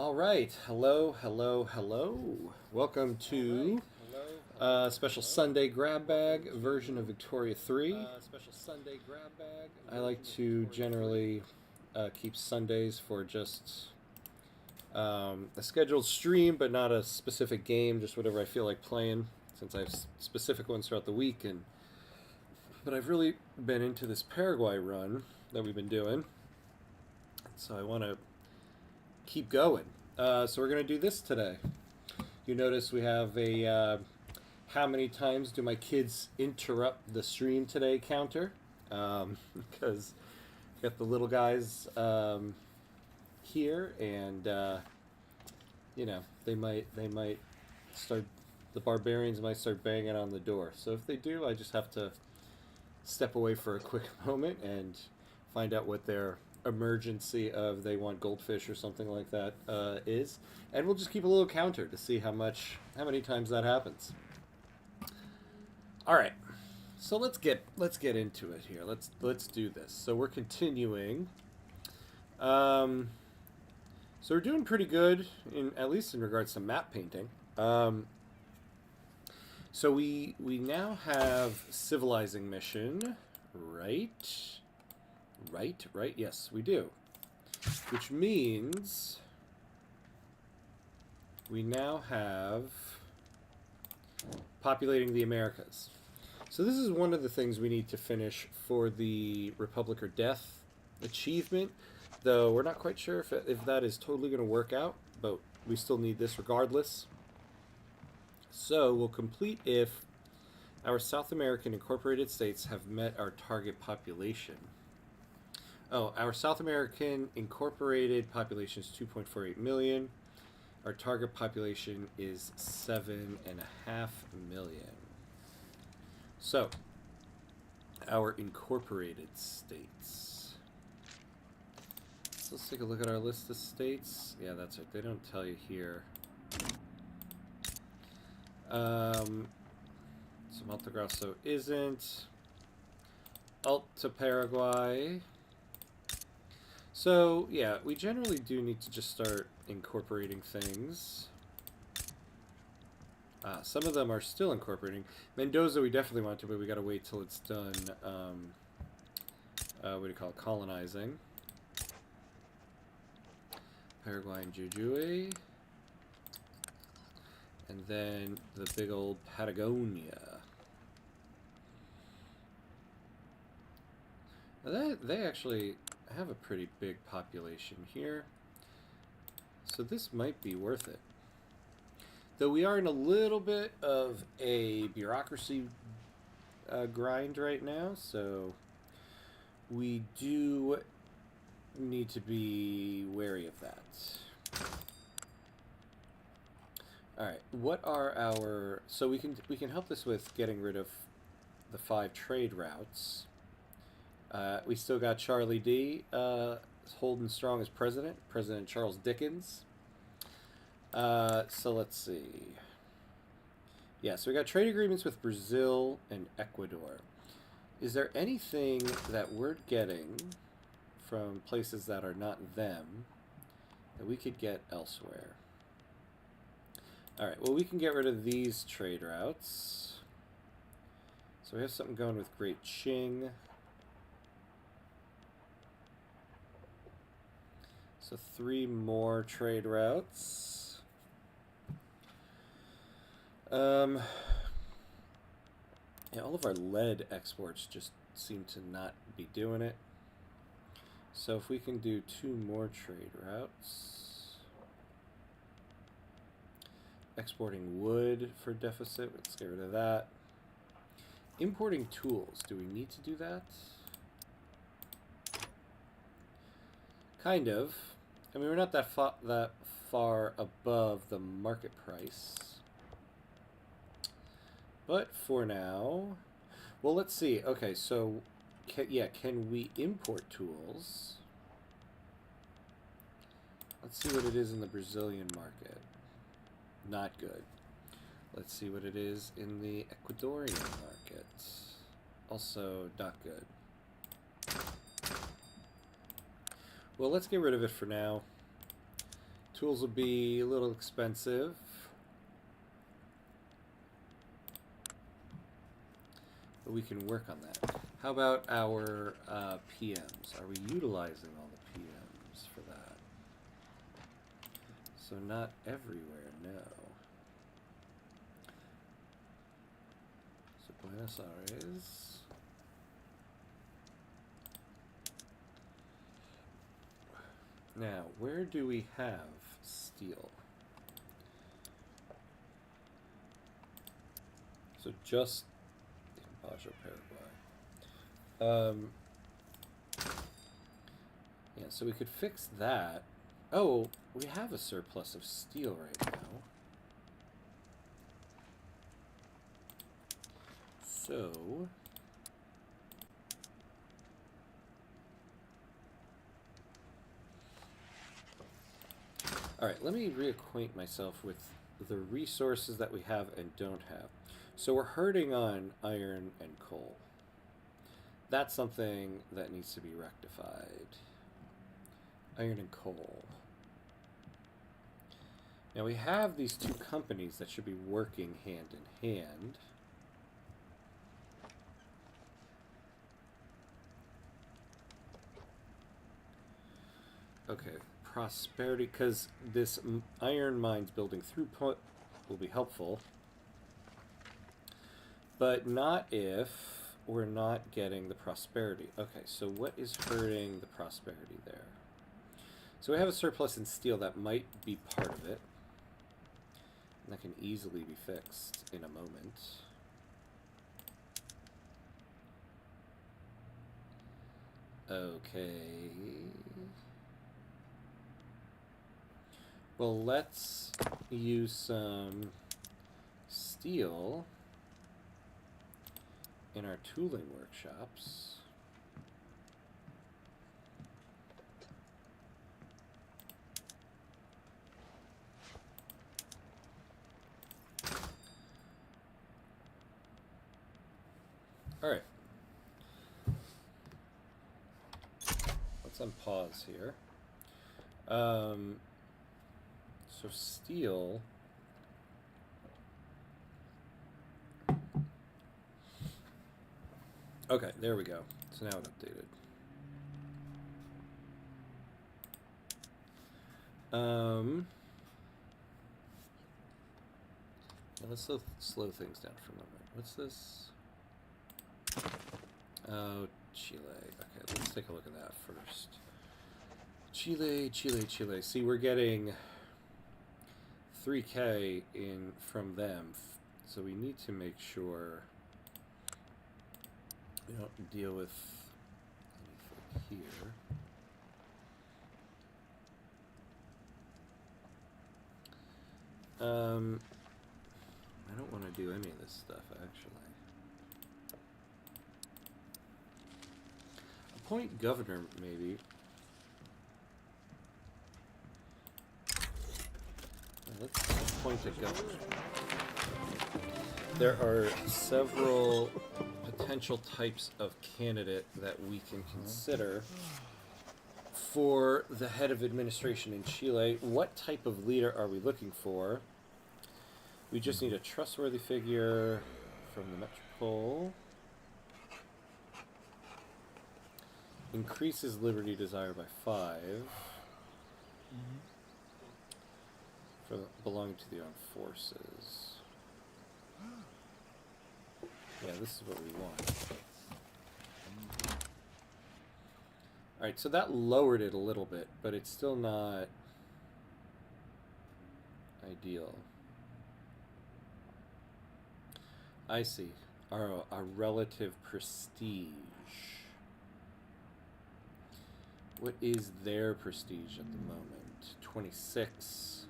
All right, hello, hello, hello. Welcome to a special Sunday grab bag version of Victoria 3. I like to generally keep Sundays for just a scheduled stream, but not a specific game, just whatever I feel like playing, since I have specific ones throughout the week. But I've really been into this Paraguay run that we've been doing, so I want to keep going. So we're going to do this today. You notice we have a how many times do my kids interrupt the stream today counter, because we got the little guys here, and they might start, the barbarians might start banging on the door. So if they do, I just have to step away for a quick moment and find out what their emergency of they want goldfish or something like that is, and we'll just keep a little counter to see how many times that happens. All right, so let's get into it here. Let's do this. So we're continuing. So we're doing pretty good at least in regards to map painting. So we now have civilizing mission, right? Right, yes, we do. Which means we now have populating the Americas. So this is one of the things we need to finish for the Republic or Death achievement, though we're not quite sure if that is totally going to work out, but we still need this regardless. So we'll complete if our South American incorporated states have met our target population. Oh, our South American incorporated population is 2.48 million. Our target population is 7.5 million. So, our incorporated states. So let's take a look at our list of states. Yeah, that's right. They don't tell you here. So Alta Grasso isn't. Alta Paraguay. So, yeah, we generally do need to just start incorporating things. Some of them are still incorporating. Mendoza we definitely want to, but we gotta wait till it's done, what do you call it, colonizing. Paraguay and Jujuy. And then the big old Patagonia. Now they actually have a pretty big population here, so this might be worth it. Though we are in a little bit of a bureaucracy grind right now, so we do need to be wary of that. All right, what are our? So we can help this with getting rid of the 5 trade routes. We still got Charlie D. Holding strong as president, President Charles Dickens. So let's see. Yeah, so we got trade agreements with Brazil and Ecuador. Is there anything that we're getting from places that are not them that we could get elsewhere? All right, well, we can get rid of these trade routes. So we have something going with Great Qing. So 3 more trade routes. Yeah, all of our lead exports just seem to not be doing it. So if we can do 2 more trade routes. Exporting wood for deficit, let's get rid of that. Importing tools, do we need to do that? Kind of. I mean, we're not that far above the market price. But for now, well, let's see. Okay, so, can we import tools? Let's see what it is in the Brazilian market. Not good. Let's see what it is in the Ecuadorian market. Also not good. Well, let's get rid of it for now. Tools will be a little expensive. But we can work on that. How about our PMs? Are we utilizing all the PMs for that? So not everywhere, no. So Buenos Aires. Now, where do we have steel? So just in Baja, Paraguay. Yeah, so we could fix that. Oh, we have a surplus of steel right now. So all right, let me reacquaint myself with the resources that we have and don't have. So we're hurting on iron and coal. That's something that needs to be rectified. Iron and coal. Now we have these two companies that should be working hand in hand. Okay, prosperity, because this iron mines building throughput will be helpful. But not if we're not getting the prosperity. Okay, so what is hurting the prosperity there? So we have a surplus in steel that might be part of it. And that can easily be fixed in a moment. Okay. Well, let's use some steel in our tooling workshops. All right. Let's unpause here. So steel. Okay, there we go. So now it updated. Let's slow things down for a moment. What's this? Oh, Chile. Okay, let's take a look at that first. Chile. See, we're getting 3K in from them, so we need to make sure we don't deal with anything here. I don't want to do any of this stuff, actually. Appoint governor, maybe. Let's appoint a governor. There are several potential types of candidate that we can consider for the head of administration in Chile. What type of leader are we looking for? We just need a trustworthy figure from the metropole. Increases liberty desire by 5. For belonging to the armed forces. Yeah, this is what we want. Alright, so that lowered it a little bit, but it's still not ideal. I see. Our relative prestige. What is their prestige at the moment? 26.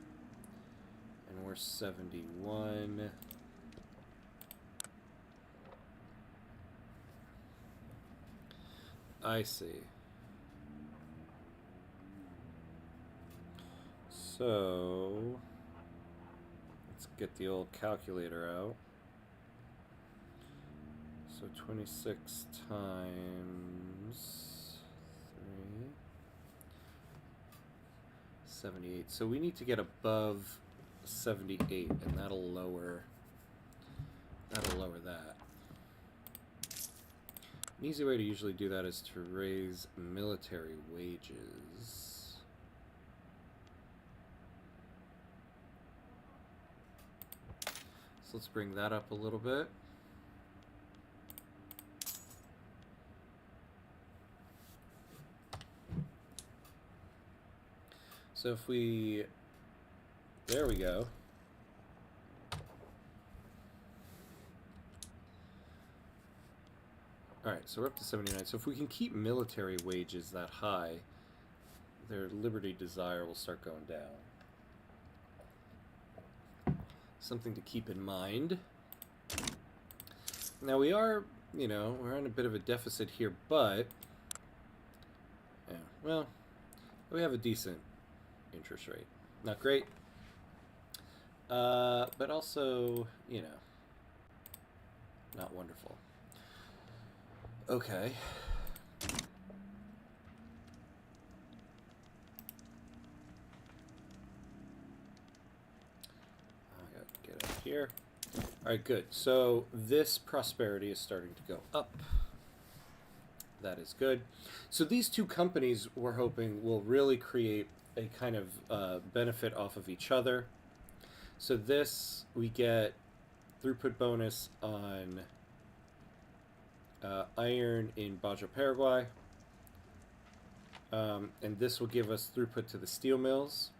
And we're 71. I see. So let's get the old calculator out. So 26 times 3. 78. So we need to get above 78, and that'll lower that. An easy way to usually do that is to raise military wages. So let's bring that up a little bit. So if we, there we go. All right, so we're up to 79. So if we can keep military wages that high, their liberty desire will start going down. Something to keep in mind. Now we are, you know, we're on a bit of a deficit here, but, yeah, well, we have a decent interest rate. Not great, but also, you know, not wonderful. Okay. I gotta get up here. Alright, good. So this prosperity is starting to go up. That is good. So these two companies, we're hoping, will really create a kind of benefit off of each other. So this, we get throughput bonus on iron in Paraguay. And this will give us throughput to the steel mills.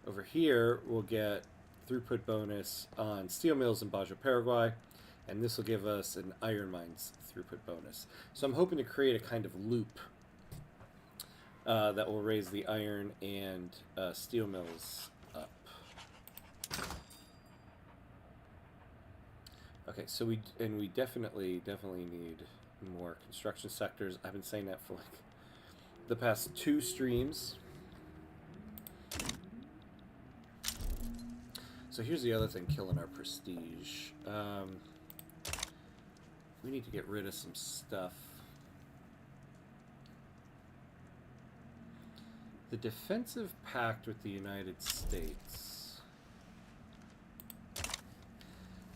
Over here, we'll get throughput bonus on steel mills in Paraguay. And this will give us an iron mines throughput bonus. So I'm hoping to create a kind of loop that will raise the iron and steel mills up. Okay, so we definitely need more construction sectors. I've been saying that for like the past 2 streams. So here's the other thing killing our prestige. We need to get rid of some stuff. The defensive pact with the United States.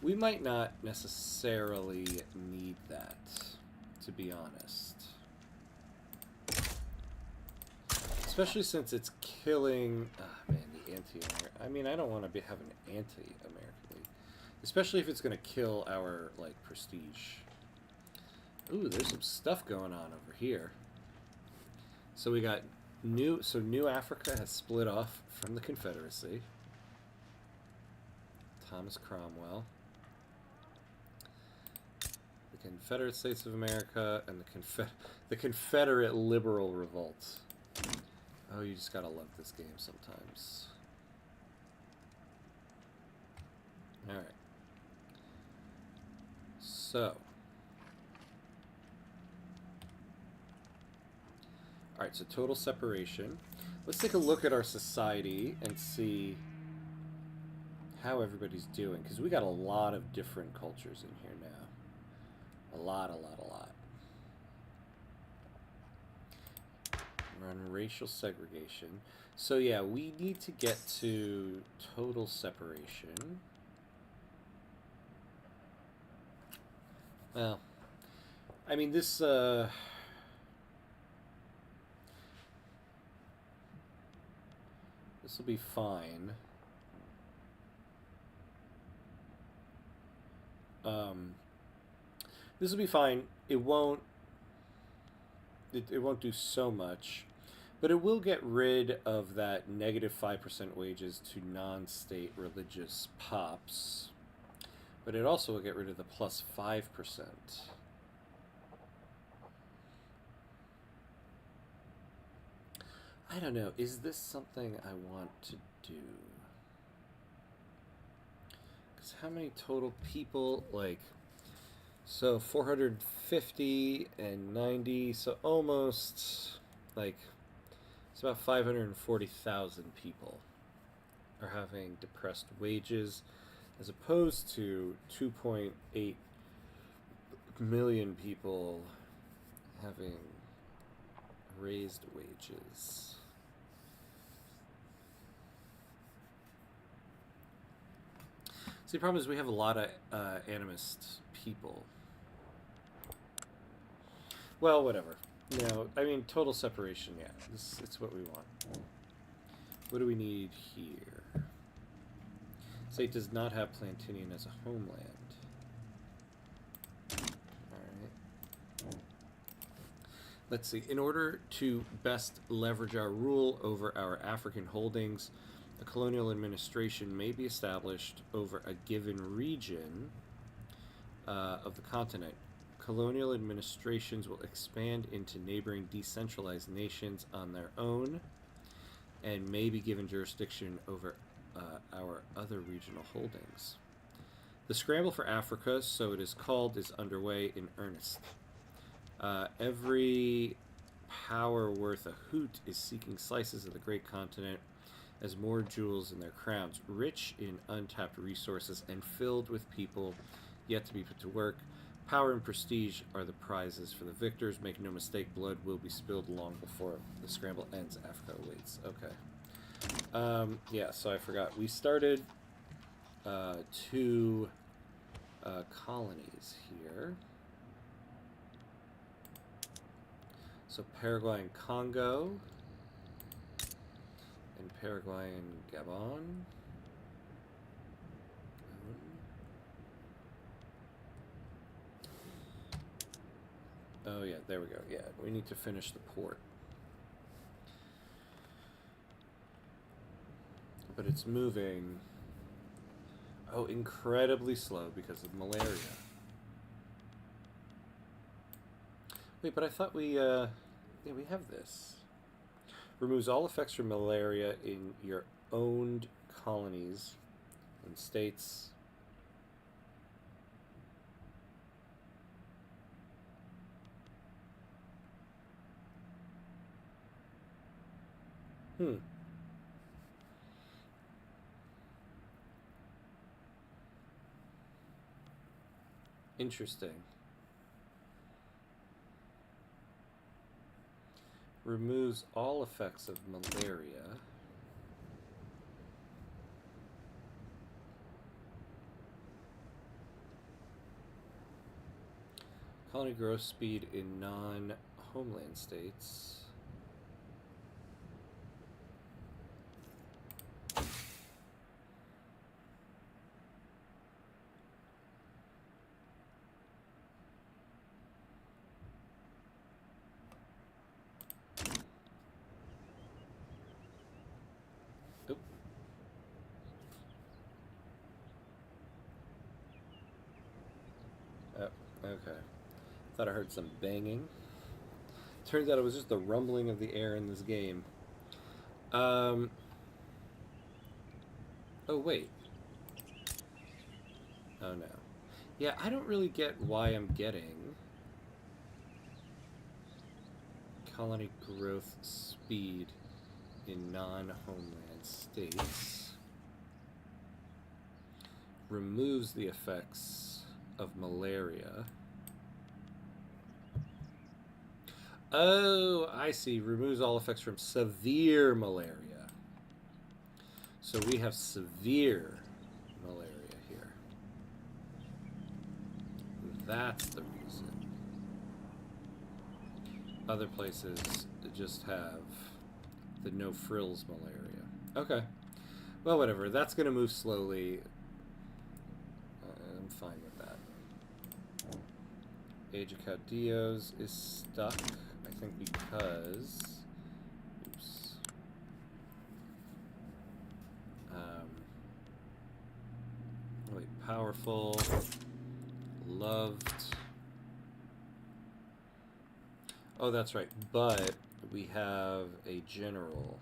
We might not necessarily need that, to be honest. Especially since it's killing... man, the anti-American... I mean, I don't want to have an anti-American league. Especially if it's going to kill our, like, prestige. Ooh, there's some stuff going on over here. So we got... New Africa has split off from the Confederacy. Thomas Cromwell. The Confederate States of America and the Confederate Liberal Revolt. Oh, you just gotta love this game sometimes. Alright. So. Alright, so total separation. Let's take a look at our society and see how everybody's doing. Because we got a lot of different cultures in here now. A lot. We're on racial segregation. So yeah, we need to get to total separation. Well, I mean, this will be fine. This will be fine. It won't do so much, but it will get rid of that negative 5% wages to non-state religious pops. But it also will get rid of the plus 5%. I don't know. Is this something I want to do? Because how many total people, like, so 450 and 90, so almost, like, it's about 540,000 people are having depressed wages, as opposed to 2.8 million people having raised wages. See, the problem is we have a lot of animist people. Well, whatever. No, I mean, total separation, yeah. It's what we want. What do we need here? State does not have Plantinian as a homeland. Alright. Let's see. In order to best leverage our rule over our African holdings, a colonial administration may be established over a given region of the continent. Colonial administrations will expand into neighboring decentralized nations on their own and may be given jurisdiction over our other regional holdings. The scramble for Africa, so it is called, is underway in earnest. Every power worth a hoot is seeking slices of the great continent as more jewels in their crowns, rich in untapped resources and filled with people yet to be put to work. Power and prestige are the prizes for the victors. Make no mistake, blood will be spilled long before the scramble ends. Africa awaits. Okay. Yeah, so I forgot. We started 2 colonies here. So Paraguay and Congo, and Paraguay and Gabon. Oh yeah, there we go. Yeah, we need to finish the port. But it's moving, oh, incredibly slow because of malaria. Wait, but I thought we, yeah, we have this. Removes all effects from malaria in your owned colonies and states. Interesting. Removes all effects of malaria. Colony growth speed in non-homeland states. Oop. Oh, okay. Thought I heard some banging. Turns out it was just the rumbling of the air in this game. Oh, wait. Oh, no. Yeah, I don't really get why I'm getting colony growth speed in non-homeland states. Removes the effects of malaria. Oh, I see. Removes all effects from severe malaria. So we have severe malaria here. That's the reason. Other places just have the no frills malaria. Okay. Well, whatever. That's going to move slowly. I'm fine with that. Age of Caudillos is stuck, I think, because... Oops. Wait, powerful, loved. Oh, that's right. But we have a general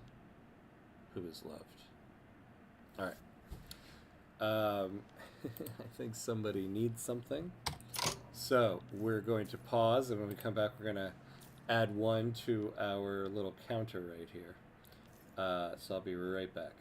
who is loved. All right. I think somebody needs something. So we're going to pause, and when we come back, we're going to add 1 to our little counter right here. So I'll be right back.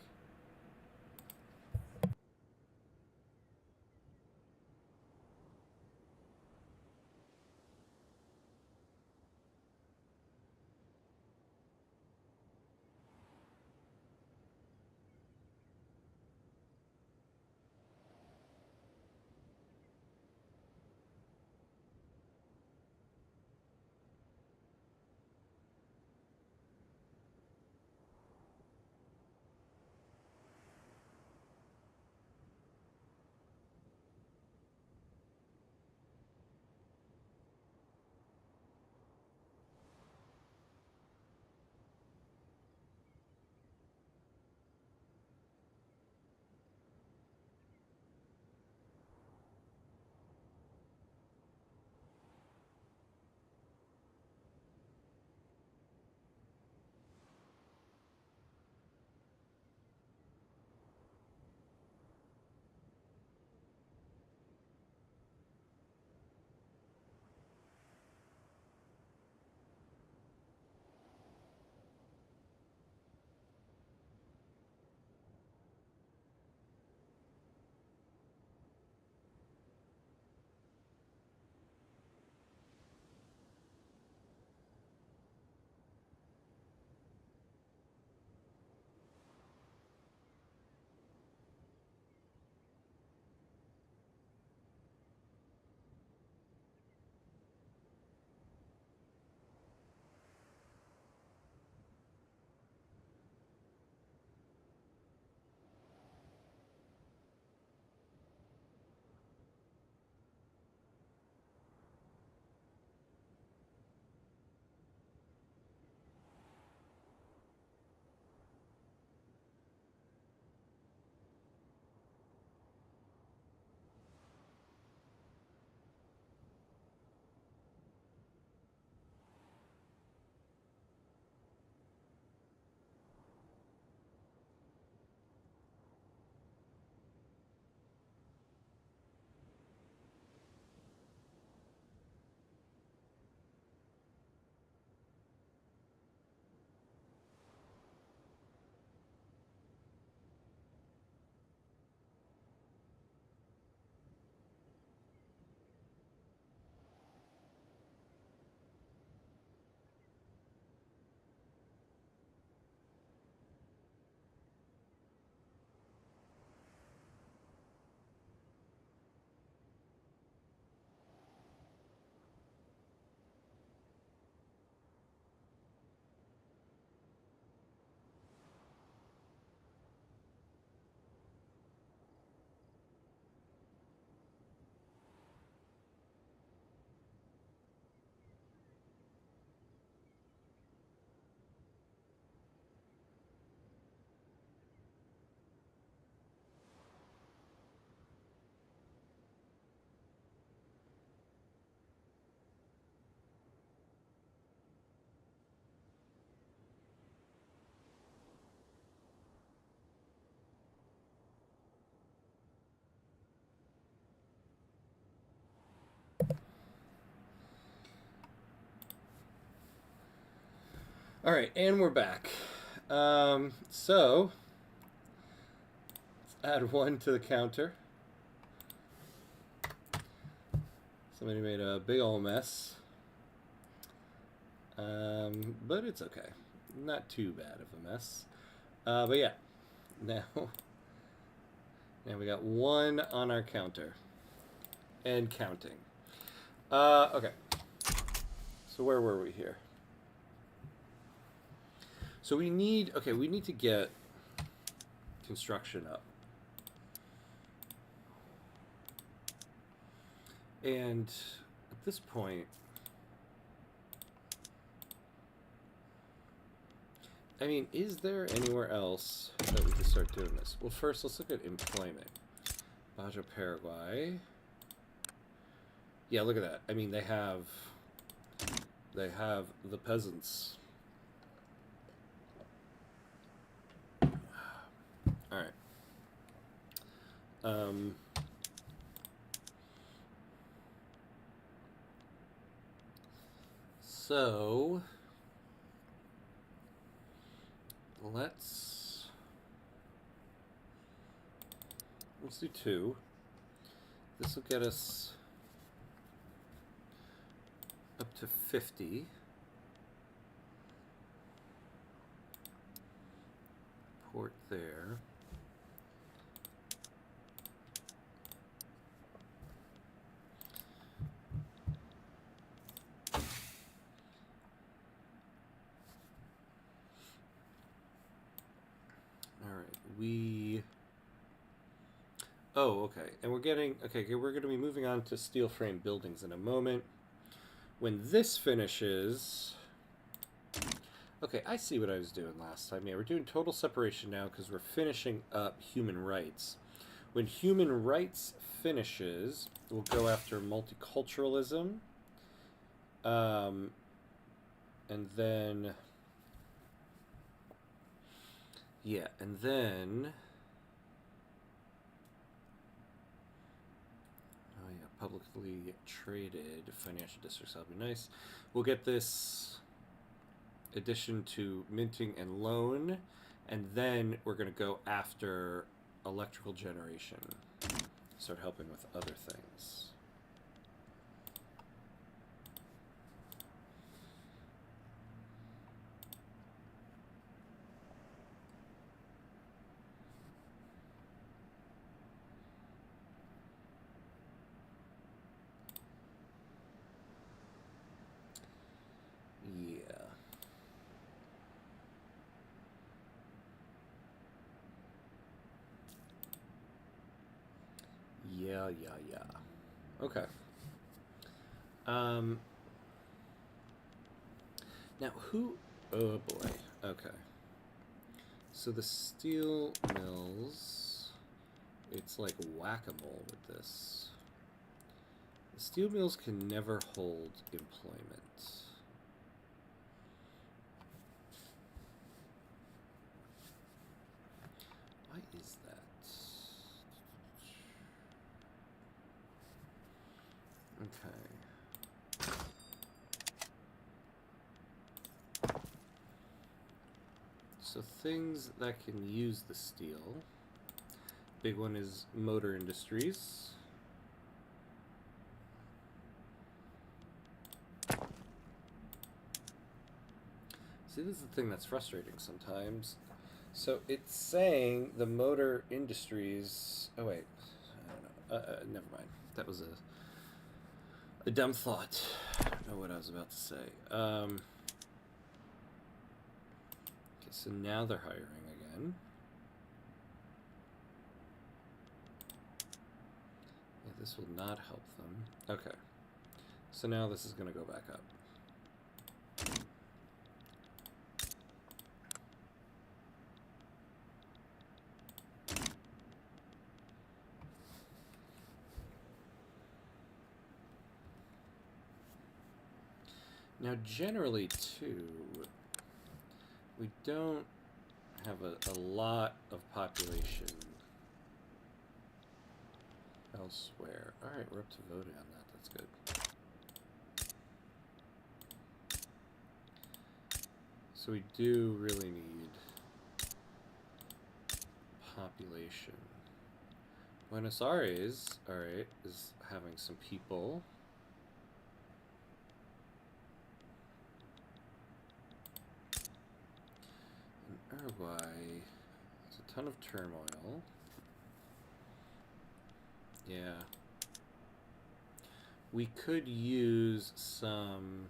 All right, and we're back. So let's add 1 to the counter. Somebody made a big old mess. But it's okay. Not too bad of a mess. But yeah, now we got 1 on our counter. And counting. Okay. So where were we here? So we need to get construction up. And at this point, I mean, is there anywhere else that we can start doing this? Well, first, let's look at employment. Paraguay. Yeah, look at that. I mean, they have the peasants. All right. So let's do 2. This will get us up to 50. Port there. All right, oh, okay, and we're going to be moving on to steel frame buildings in a moment. When this finishes, okay, I see what I was doing last time. Yeah, we're doing total separation now because we're finishing up human rights. When human rights finishes, we'll go after multiculturalism. And then, yeah, and then, oh yeah, publicly traded financial districts, that'll be nice. We'll get this addition to minting and loan, and then we're going to go after electrical generation. Start helping with other things. Yeah. Okay. Now who... Oh boy. Okay. So the steel mills... It's like whack-a-mole with this. The steel mills can never hold employment. Why is that? Okay. So things that can use the steel. Big one is motor industries. See, this is the thing that's frustrating sometimes. So it's saying the motor industries... Oh wait, I don't know. Never mind. That was a dumb thought. I don't know what I was about to say. Okay, so now they're hiring again. Yeah, this will not help them. Okay. So now this is going to go back up. Now, generally, too, we don't have a lot of population elsewhere. All right, we're up to voting on that. That's good. So we do really need population. Buenos Aires, alright, is having some people. In Paraguay, there's a ton of turmoil. Yeah. We could use some...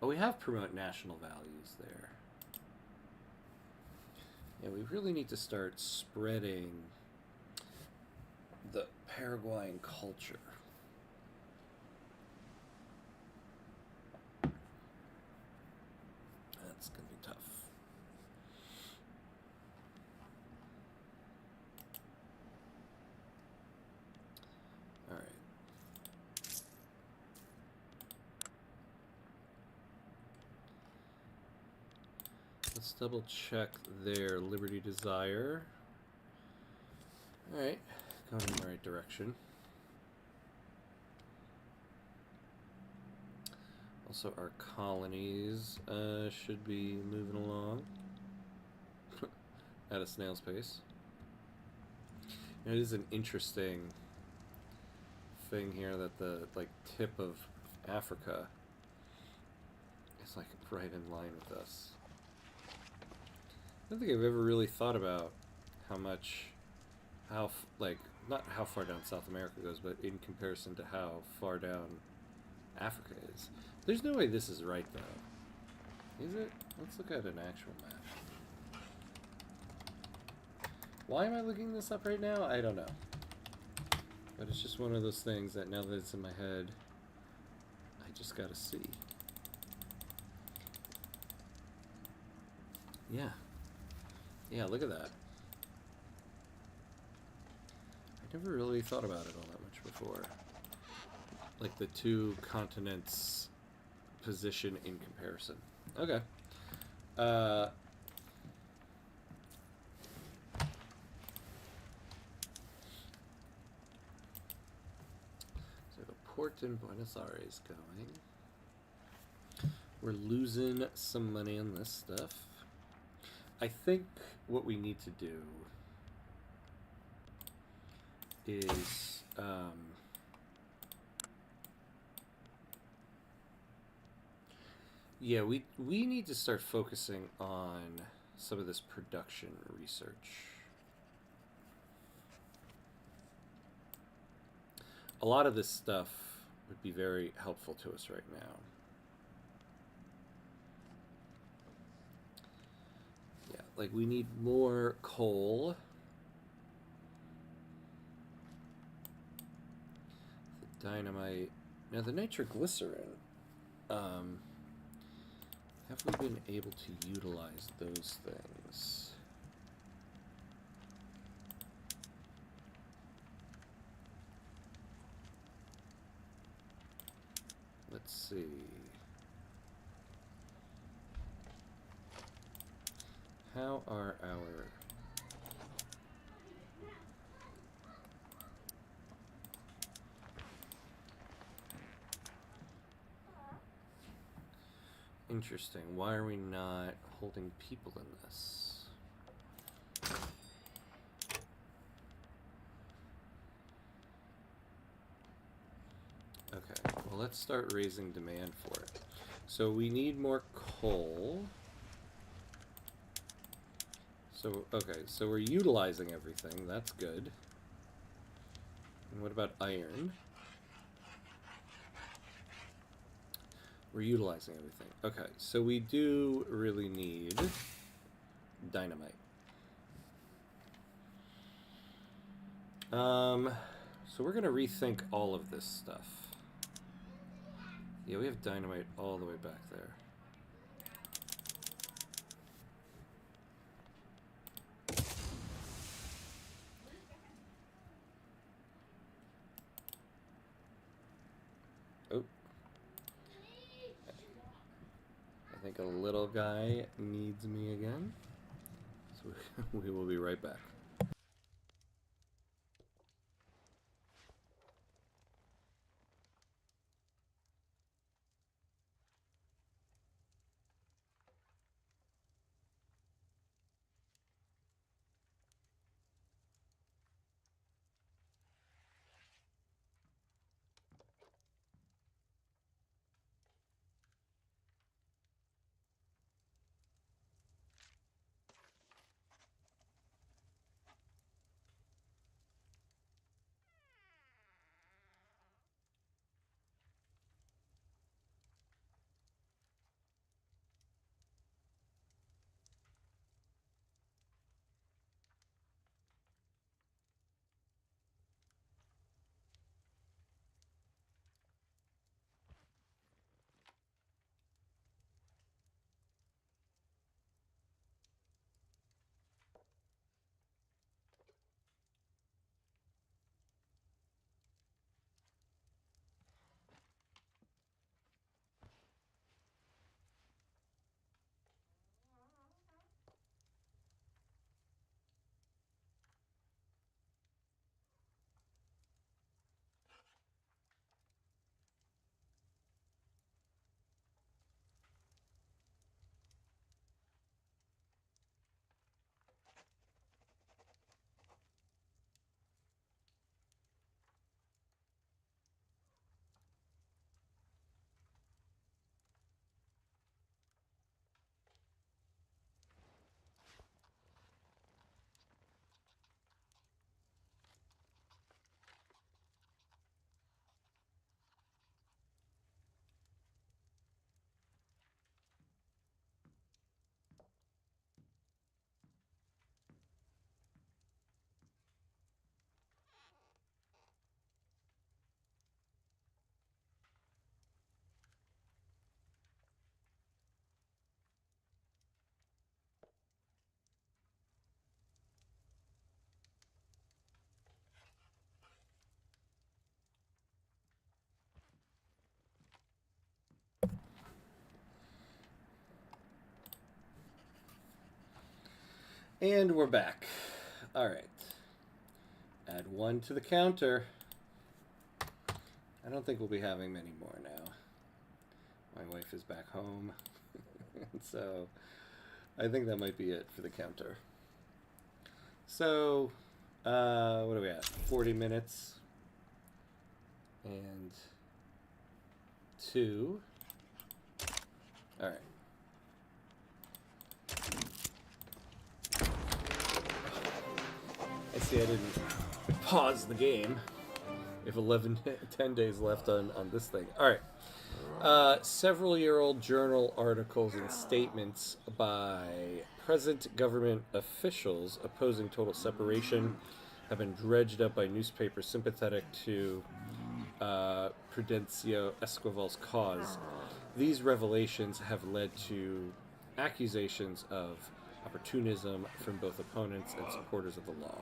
Oh, we have promote national values there. Yeah, we really need to start spreading the Paraguayan culture. That's going to be tough. All right. Let's double check their liberty desire. All right, going in the right direction. Also, our colonies should be moving along at a snail's pace. It is an interesting thing here that the tip of Africa is like right in line with us. I don't think I've ever really thought about not how far down South America goes, but in comparison to how far down Africa is. There's no way this is right, though. Is it? Let's look at an actual map. Why am I looking this up right now? I don't know. But it's just one of those things that now that it's in my head, I just gotta see. Yeah. Yeah, look at that. I never really thought about it all that much before. Like the two continents' position in comparison. Okay. So the port in Buenos Aires going. We're losing some money on this stuff. I think what we need to do is yeah, we need to start focusing on some of this production research. A lot of this stuff would be very helpful to us right now. Yeah, like we need more coal. The dynamite. Now the nitroglycerin. Have we been able to utilize those things? Let's see. How are our... Interesting. Why are we not holding people in this? Okay, well let's start raising demand for it. So we need more coal. So, okay, so we're utilizing everything. That's good. And what about iron? We're utilizing everything. Okay, so we do really need dynamite. So we're gonna rethink all of this stuff. Yeah, we have dynamite all the way back there. Oh. I think a little guy needs me again. So we will be right back. And we're back. All right. Add 1 to the counter. I don't think we'll be having many more now. My wife is back home. So I think that might be it for the counter. So, what are we at? 40 minutes. And 2. All right. I see I didn't pause the game. If 10 days left on this thing. All right. Several-year-old journal articles and statements by present government officials opposing total separation have been dredged up by newspapers sympathetic to Prudencio Esquivel's cause. These revelations have led to accusations of opportunism from both opponents and supporters of the law.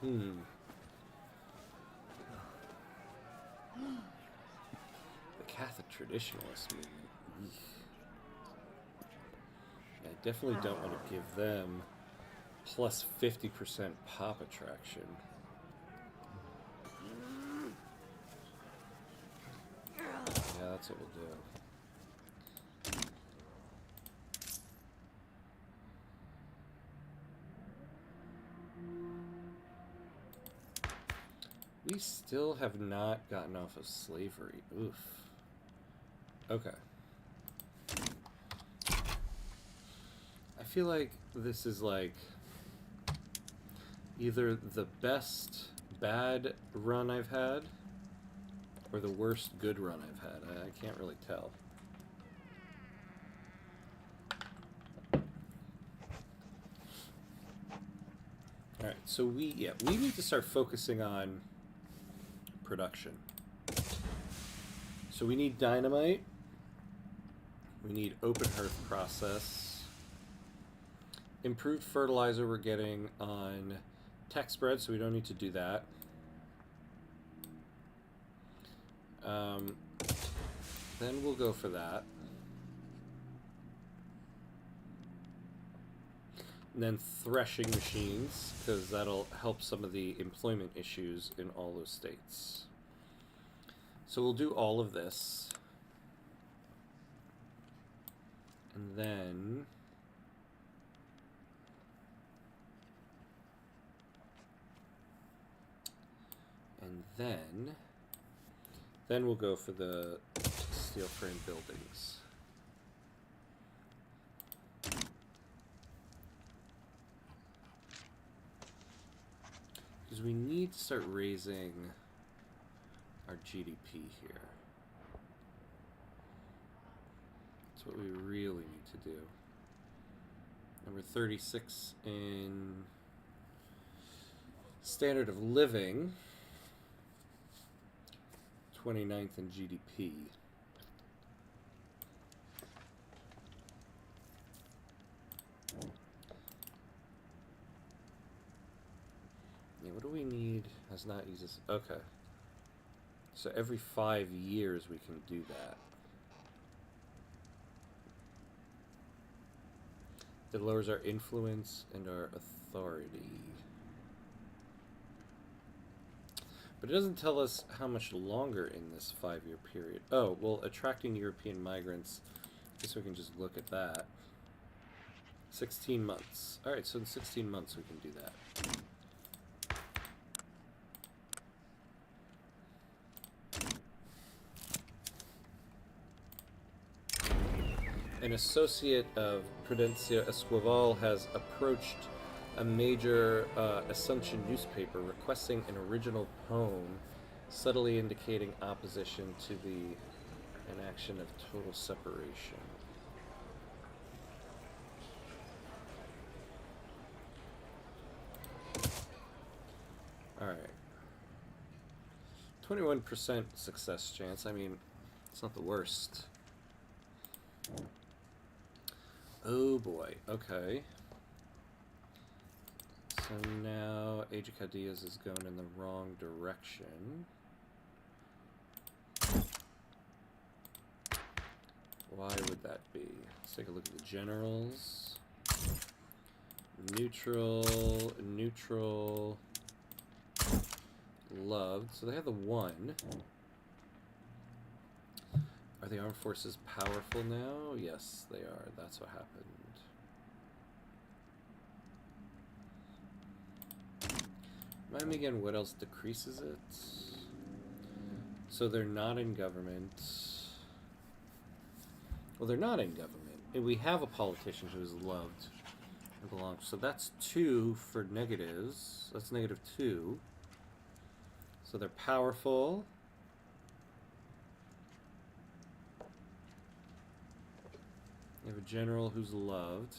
The Catholic Traditionalist movement. Yeah, I definitely don't want to give them plus 50% pop attraction. Yeah, that's what we'll do. We still have not gotten off of slavery. Oof. Okay. I feel like this is like either the best bad run I've had or the worst good run I've had. I can't really tell. Alright, so we need to start focusing on production. So we need dynamite. We need open hearth process. Improved fertilizer we're getting on tech spread, so we don't need to do that. Then we'll go for that. And then threshing machines, because that'll help some of the employment issues in all those states. So we'll do all of this. And then we'll go for the steel frame buildings. Because we need to start raising our GDP here. That's what we really need to do. Number 36 in standard of living. 29th in GDP. Yeah, what do we need? Has not used this. Okay. So every 5 years we can do that. That lowers our influence and our authority. But it doesn't tell us how much longer in this 5-year period. Oh, well, attracting European migrants. I guess we can just look at that. 16 months. All right, so in 16 months we can do that. An associate of Prudencio Esquivel has approached a major Assumption newspaper requesting an original poem subtly indicating opposition to the enaction of total separation. Alright. 21% success chance. I mean, it's not the worst. Oh boy, okay. So now Age of Cadilla's is going in the wrong direction. Why would that be? Let's take a look at the generals. Neutral, neutral, loved. So they have the 1. Are the armed forces powerful now? Yes, they are. That's what happened. Remind me again what else decreases it? So they're not in government. Well, they're not in government. And we have a politician who is loved and belongs. So that's 2 for negatives. That's -2. So they're powerful. We have a general who's loved.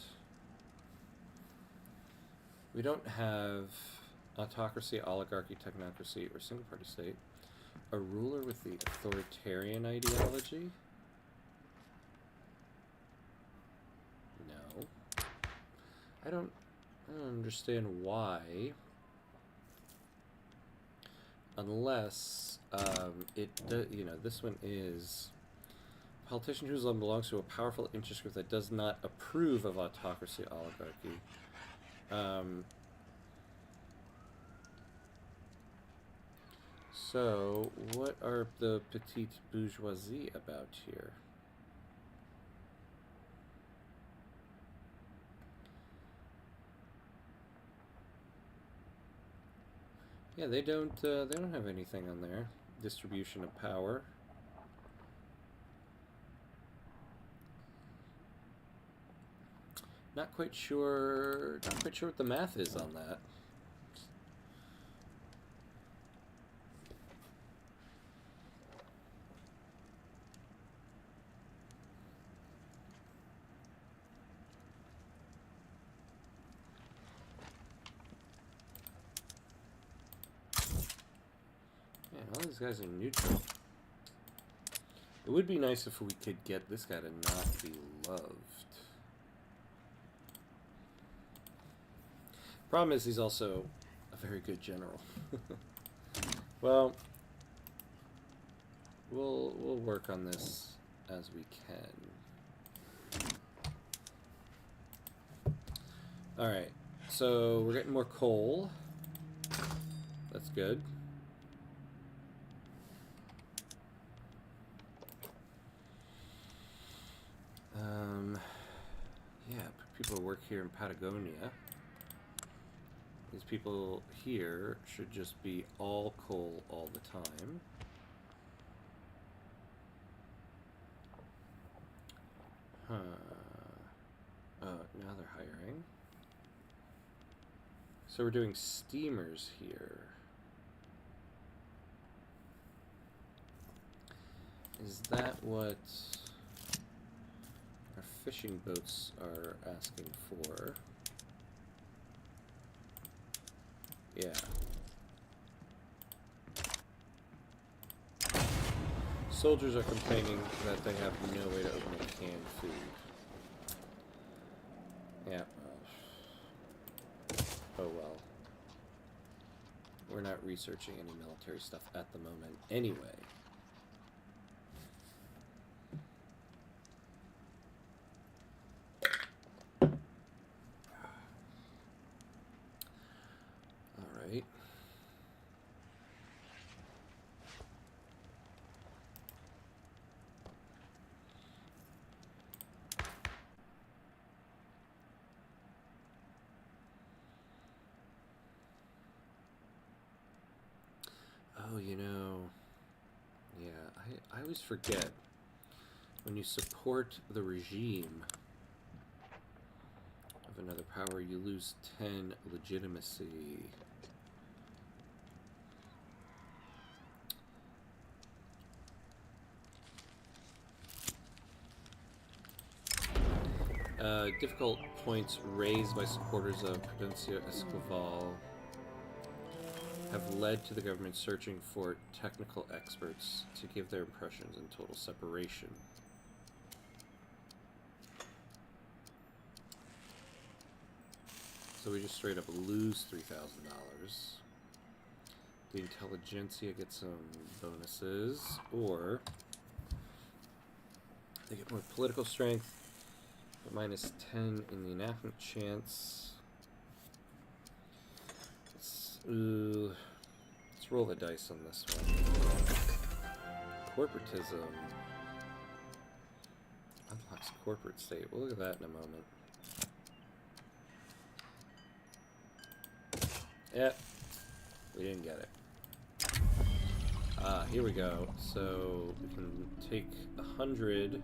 We don't have autocracy, oligarchy, technocracy, or single-party state. A ruler with the authoritarian ideology? No. I don't understand why. Unless this one is politician whose land belongs to a powerful interest group that does not approve of autocracy, oligarchy. So, what are the petite bourgeoisie about here? Yeah, they don't have anything on there. Distribution of power. Not quite sure what the math is on that. All these guys are neutral. It would be nice if we could get this guy to not be loved. Problem is, he's also a very good general. Well, we'll work on this as we can. All right, so we're getting more coal. That's good. Yeah, people work here in Patagonia. These people here should just be all coal all the time. Huh. Now they're hiring. So we're doing steamers here. Is that what our fishing boats are asking for? Yeah. Soldiers are complaining that they have no way to open a canned food. Yeah. Oh well. We're not researching any military stuff at the moment anyway. Alright. Oh, you know, yeah, I always forget, when you support the regime of another power, you lose 10 legitimacy. Difficult points raised by supporters of Prudencia Escoval have led to the government searching for technical experts to give their impressions in total separation. So we just straight up lose $3,000. The intelligentsia gets some bonuses, or They get more political strength, but -10 in the enactment chance. Let's roll the dice on this one. Corporatism. Unlocks corporate state. We'll look at that in a moment. Yep. We didn't get it. Here we go. So we can take 100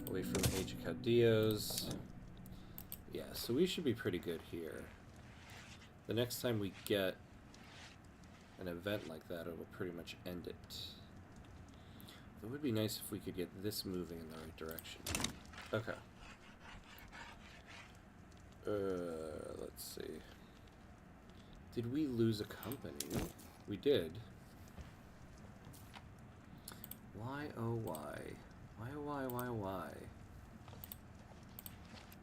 away from Age of Caudillos. Yeah, so we should be pretty good here. The next time we get an event like that, it'll pretty much end it. It would be nice if we could get this moving in the right direction. Okay. Let's see. Did we lose a company? We did. Why, oh, why? Why, oh, why, why, why?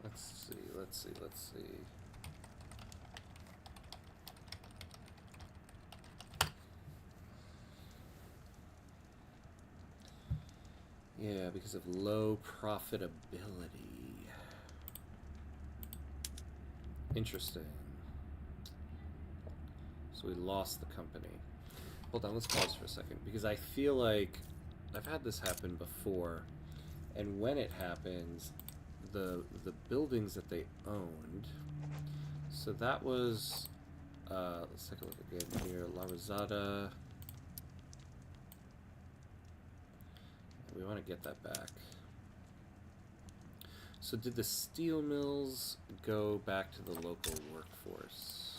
Let's see, let's see, let's see. Yeah, because of low profitability. Interesting. So we lost the company. Hold on, let's pause for a second, because I feel like I've had this happen before, and when it happens, the buildings that they owned, so that was, let's take a look again here, La Rosada. We want to get that back. So did the steel mills go back to the local workforce?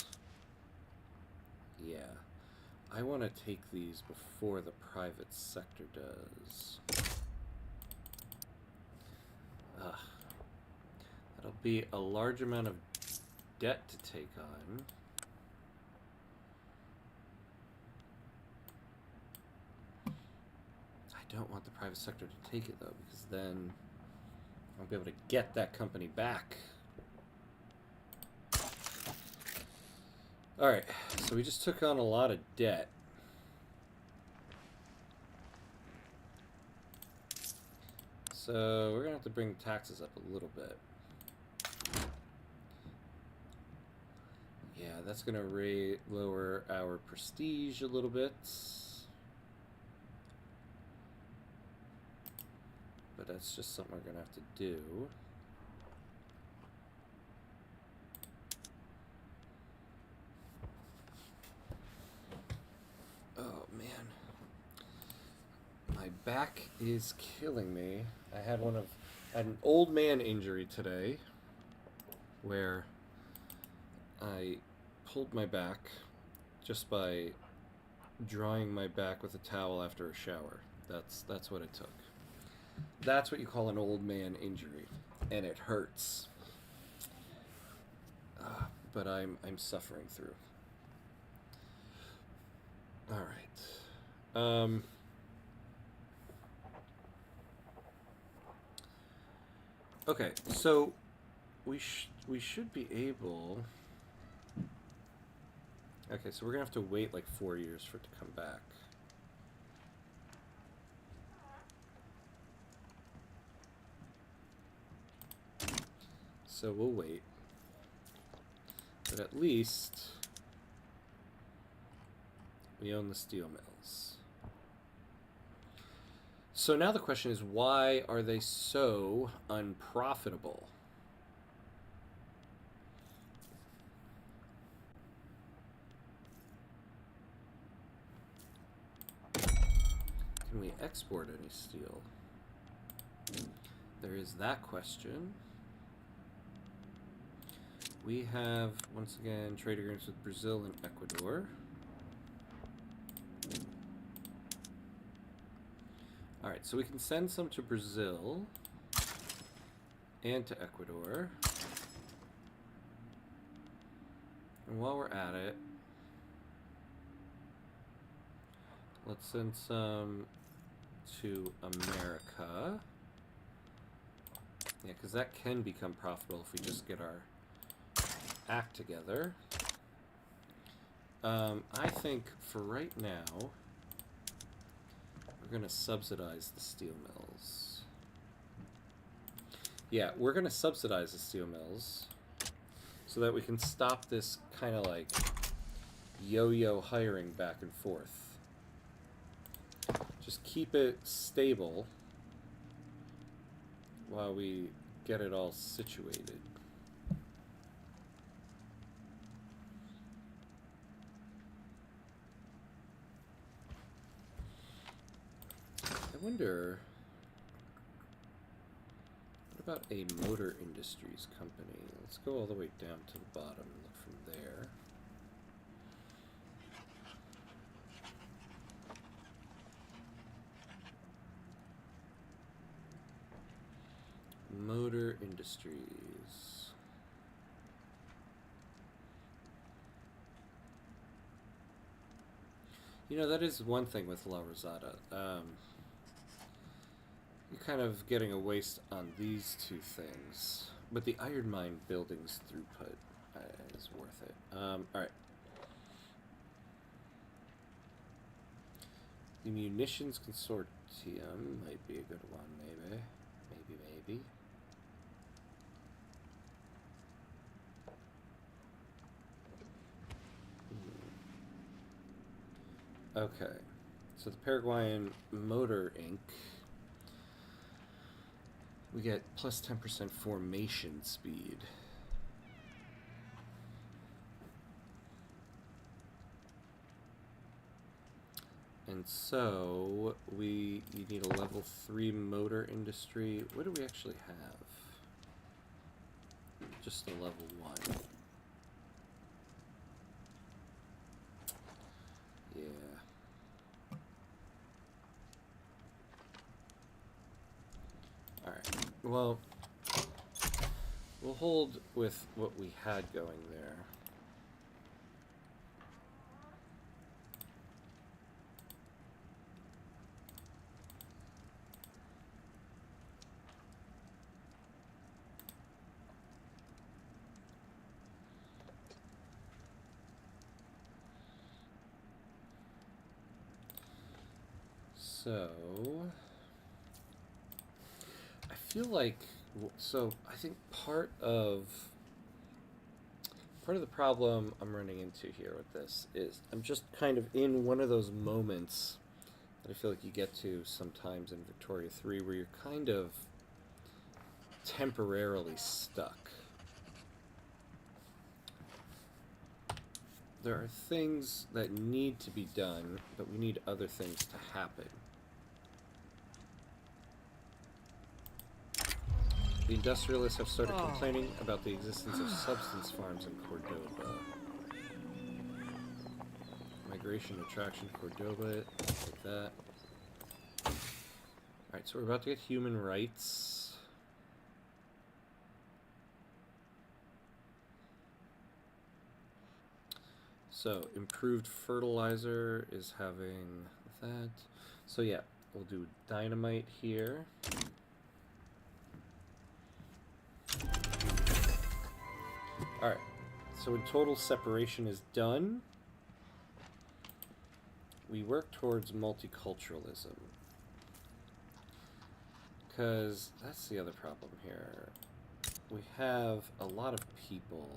Yeah. I want to take these before the private sector does. That'll be a large amount of debt to take on. I don't want the private sector to take it, though, because then I'll be able to get that company back. Alright, so we just took on a lot of debt. So we're going to have to bring taxes up a little bit. Yeah, that's going to lower our prestige a little bit. But that's just something we're going to have to do. Oh, man. My back is killing me. I had an old man injury today where I pulled my back just by drying my back with a towel after a shower. That's what it took. That's what you call an old man injury, and it hurts. But I'm suffering through. All right. Okay, so we should be able. Okay, so we're gonna have to wait like 4 years for it to come back. So we'll wait. But at least we own the steel mills. So now the question is, why are they so unprofitable? Can we export any steel? There is that question. We have, once again, trade agreements with Brazil and Ecuador. Alright, so we can send some to Brazil and to Ecuador. And while we're at it, let's send some to America. Yeah, because that can become profitable if we just get our act together. I think for right now, we're going to subsidize the steel mills. Yeah, we're going to subsidize the steel mills so that we can stop this kind of like yo-yo hiring back and forth. Just keep it stable while we get it all situated. I wonder, what about a motor industries company? Let's go all the way down to the bottom and look from there. Motor industries. You know, that is one thing with La Rosada. You're kind of getting a waste on these two things. But the iron mine building's throughput is worth it. Alright. The munitions consortium might be a good one, maybe. Maybe. Okay. So the Paraguayan Motor Inc. We get plus 10% formation speed. And so you need a level 3 motor industry. What do we actually have? Just a level 1. Yeah. Alright. Well, we'll hold with what we had going there. So, I feel like, I think part of the problem I'm running into here with this is I'm just kind of in one of those moments that I feel like you get to sometimes in Victoria 3 where you're kind of temporarily stuck. There are things that need to be done, but we need other things to happen. The industrialists have started complaining about the existence of substance farms in Cordoba. Migration, attraction, Cordoba, like that. Alright, so we're about to get human rights. So, improved fertilizer is having that. So yeah, we'll do dynamite here. Alright, so in total separation is done. We work towards multiculturalism. Because that's the other problem here. We have a lot of people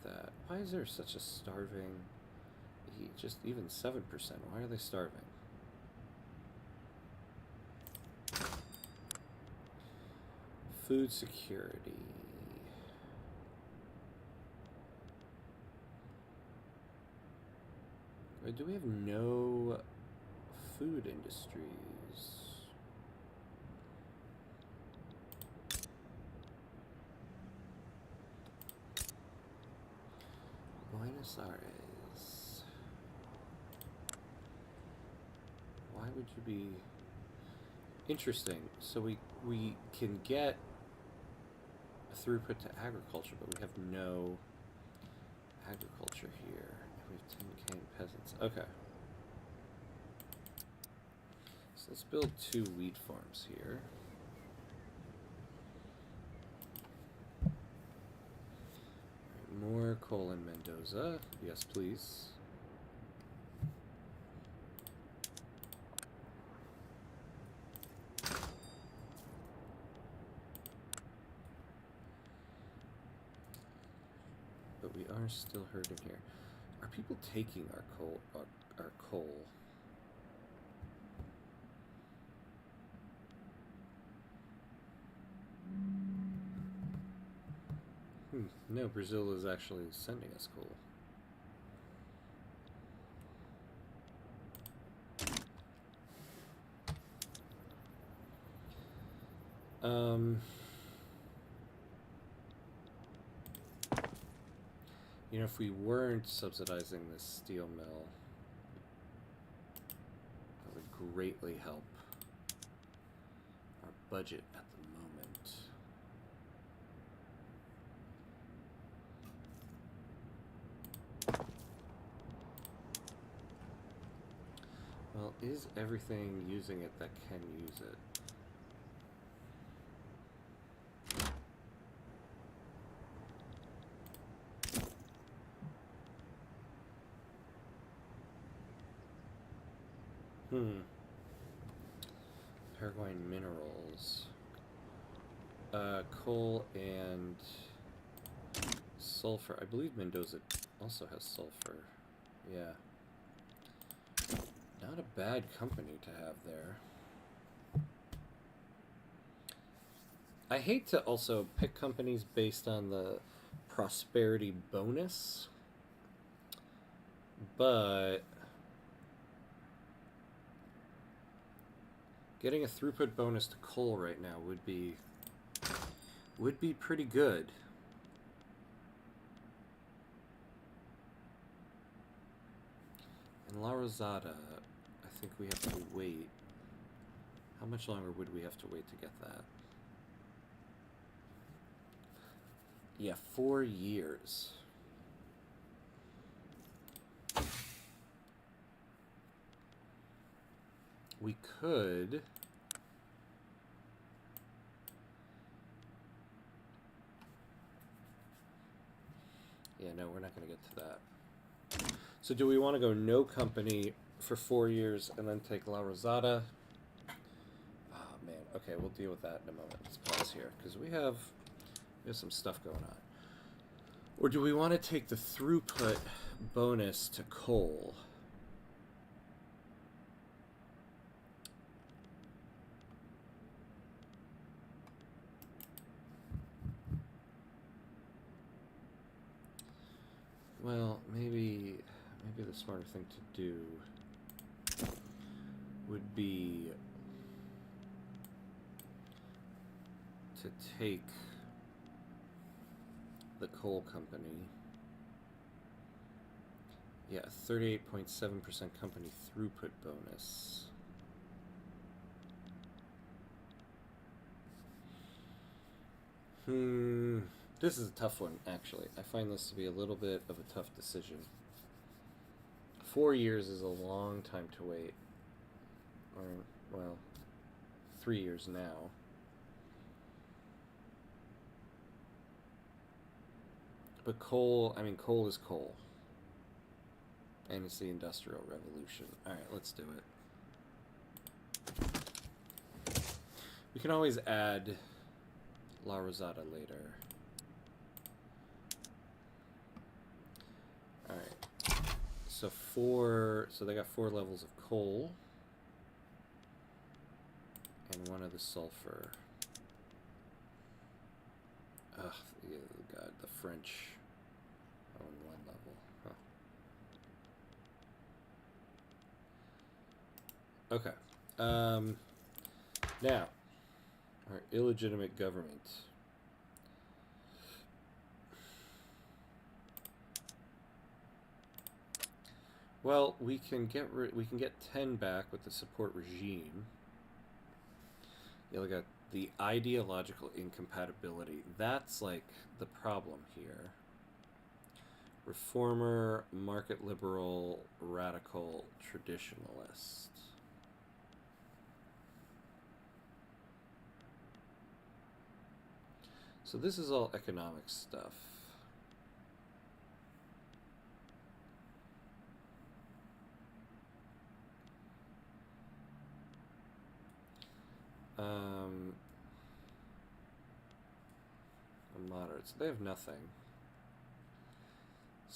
that... Why is there such a starving... Just even 7%? Why are they starving? Food security. Do we have no food industries? Buenos Aires. Why would you be... Interesting. So we can get throughput to agriculture, but we have no agriculture here. We have 10k peasants. Okay. So let's build 2 wheat farms here. More coal in Mendoza. Yes, please. we are still hurting here. Are people taking our coal? Our coal? No, Brazil is actually sending us coal. You know, if we weren't subsidizing this steel mill, that would greatly help our budget at the moment. Well, is everything using it that can use it? Paraguayan minerals. Coal and sulfur. I believe Mendoza also has sulfur. Yeah. Not a bad company to have there. I hate to also pick companies based on the prosperity bonus, but getting a throughput bonus to coal right now would be pretty good. And La Rosada, I think we have to wait. How much longer would we have to wait to get that? Yeah, 4 years. We could... Yeah, no, we're not going to get to that. So do we want to go no company for 4 years and then take La Rosada? Oh, man. Okay, we'll deal with that in a moment. Let's pause here, because we have some stuff going on. Or do we want to take the throughput bonus to coal? Well, maybe the smarter thing to do would be to take the coal company. Yeah, 38.7% company throughput bonus. This is a tough one, actually. I find this to be a little bit of a tough decision. 4 years is a long time to wait. Or, well, 3 years now. But coal, I mean, coal is coal. And it's the Industrial Revolution. Alright, let's do it. We can always add La Rosada later. Alright. So they got 4 levels of coal. And 1 of the sulfur. Ugh, God, the French on 1 level. Huh. Okay. Now, our illegitimate government. Well, we can get 10 back with the support regime. You look at the ideological incompatibility. That's like the problem here. Reformer, market liberal, radical, traditionalist. So this is all economic stuff. Moderates. They have nothing.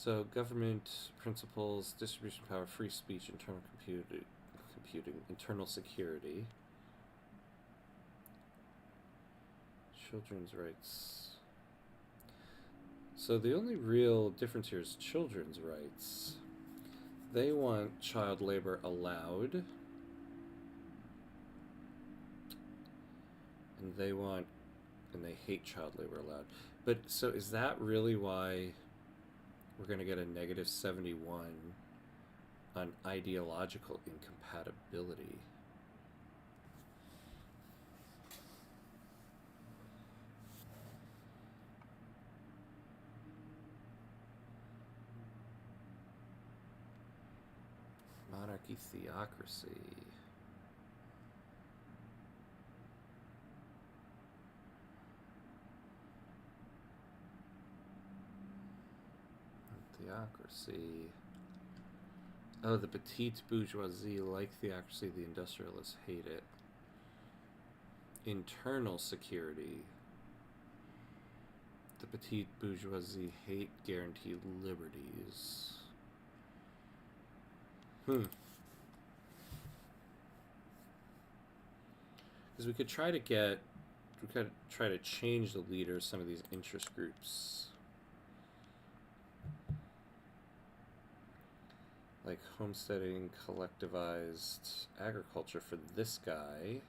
So government principles, distribution power, free speech, internal computing, internal security, children's rights. So the only real difference here is children's rights. They want child labor allowed, and they hate child labor allowed. But so is that really why we're going to get a negative 71 on ideological incompatibility? Monarchy, theocracy. Theocracy. Oh, the petite bourgeoisie like theocracy, the industrialists hate it. Internal security. The petite bourgeoisie hate guaranteed liberties. Because we could try to change the leader of some of these interest groups. Like homesteading, collectivized agriculture for this guy.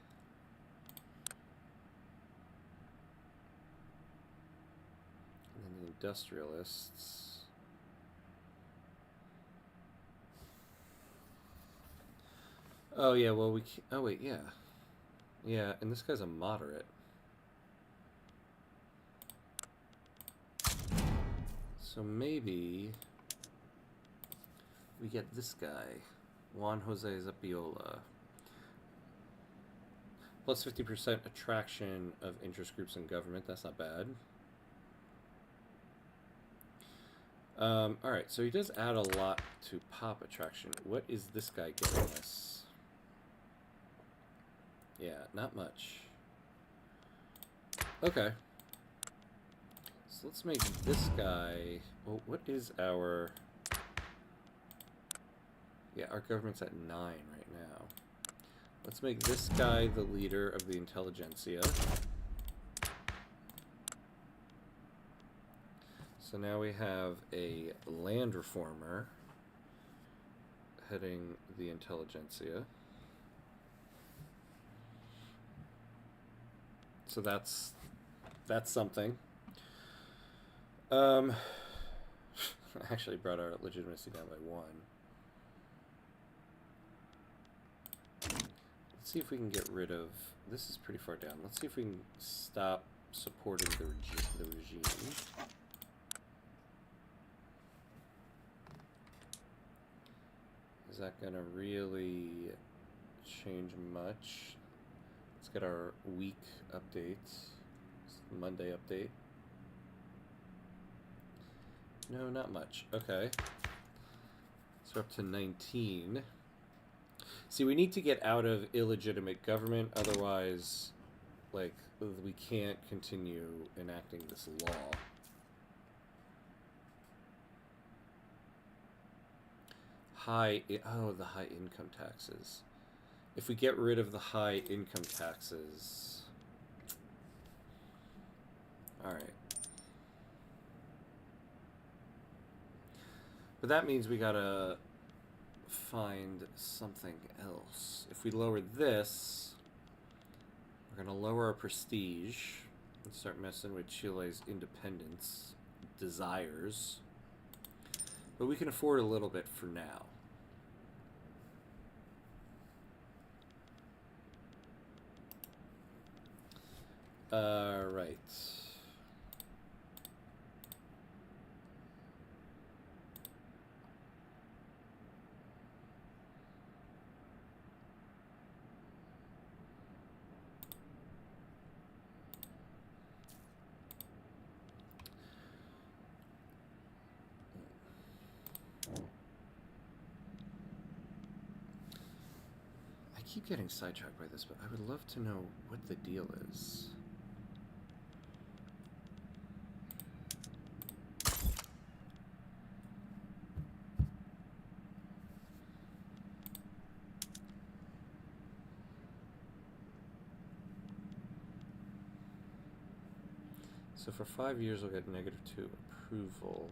And then the industrialists. Oh yeah, well we can't, oh wait, yeah. Yeah, and this guy's a moderate. So maybe we get this guy, Juan Jose Zapiola. Plus 50% attraction of interest groups in government. That's not bad. Alright, so he does add a lot to pop attraction. What is this guy getting us? Yeah, not much. Okay. So let's make this guy... Well, what is our... Yeah, our government's at 9 right now. Let's make this guy the leader of the intelligentsia. So now we have a land reformer heading the intelligentsia. So that's something. Actually brought our legitimacy down by 1. Let's see if we can get rid of... This is pretty far down. Let's see if we can stop supporting the regime. Is that going to really change much? Let's get our week updates. Monday update. No, not much. Okay. So we're up to 19. See, we need to get out of illegitimate government, otherwise, like, we can't continue enacting this law. The high income taxes. If we get rid of the high income taxes... Alright. But that means we gotta find something else. If we lower this, we're gonna lower our prestige and start messing with Chile's independence desires. But we can afford a little bit for now. Right. I keep getting sidetracked by this, but I would love to know what the deal is. So for 5 years, we'll get -2 approval.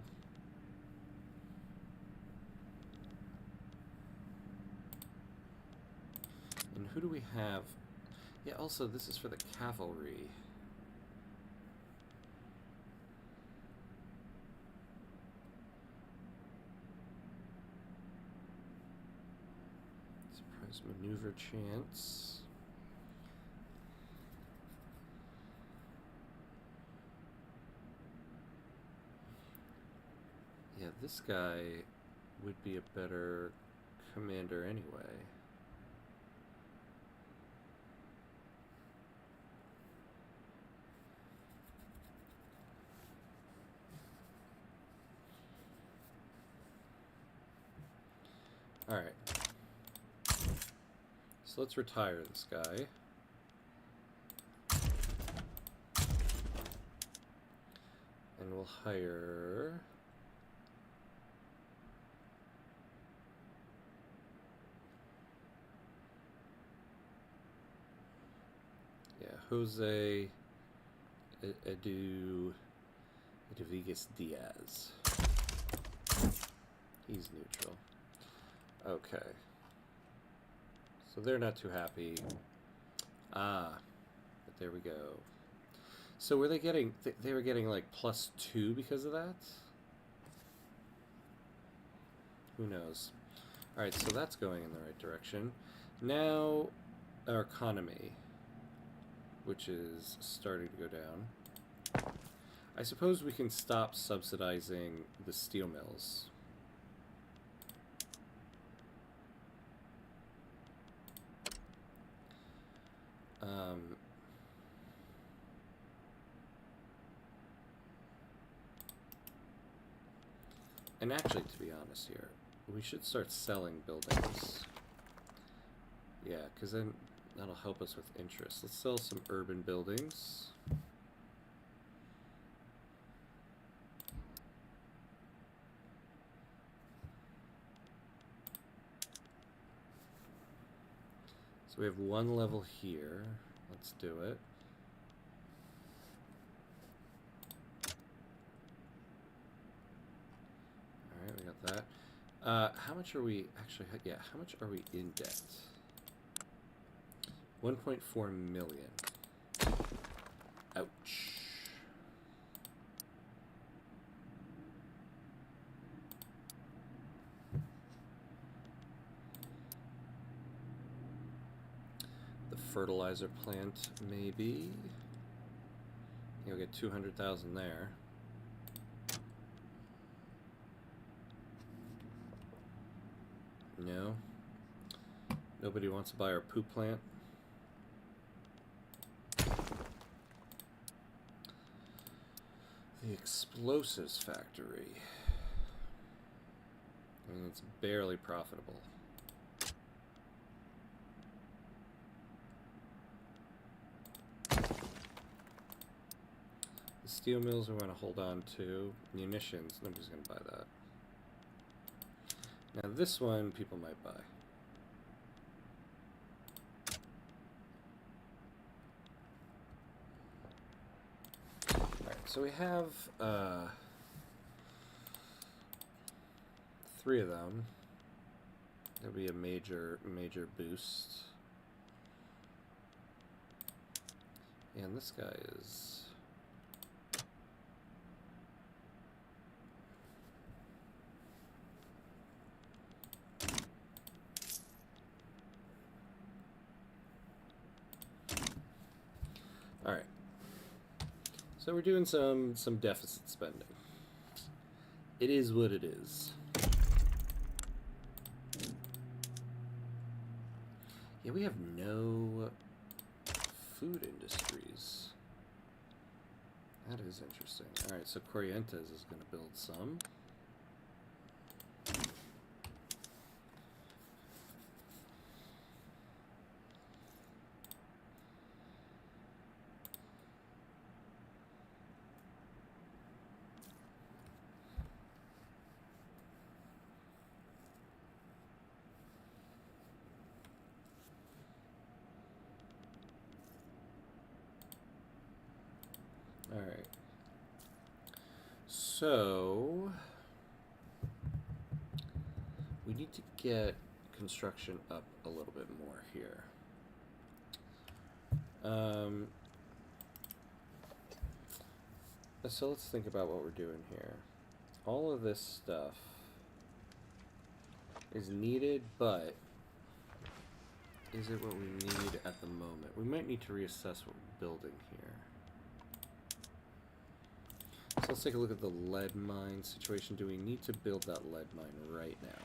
And who do we have? Yeah, also, this is for the cavalry. Surprise maneuver chance. Yeah, this guy would be a better commander anyway. Alright. So let's retire this guy. And we'll hire... yeah, Jose Eduviges Diaz. He's neutral. Okay. So they're not too happy. Ah, but there we go. So were they getting, they were getting like +2 because of that? Who knows? Alright, so that's going in the right direction. Now, our economy, which is starting to go down. I suppose we can stop subsidizing the steel mills. And actually, to be honest here, we should start selling buildings. Yeah, because then that'll help us with interest. Let's sell some urban buildings. So we have one level here. Let's do it. Alright, we got that. How much are we actually, yeah, how much are we in debt? 1.4 million. Ouch. The fertilizer plant, maybe. You'll get 200,000 there. No. Nobody wants to buy our poop plant. The explosives factory. I mean, it's barely profitable. The steel mills we want to hold on to. Munitions, nobody's going to buy that. Now this one, people might buy. Alright, so we have 3 of them. That'll be a major boost. And this guy is... Alright. So we're doing some deficit spending. It is what it is. Yeah, we have no food industries. That is interesting. Alright, so Corrientes is going to build some. Alright. So we need to get construction up a little bit more here. So let's think about what we're doing here. All of this stuff is needed, but is it what we need at the moment? We might need to reassess what we're building here. So let's take a look at the lead mine situation. Do we need to build that lead mine right now?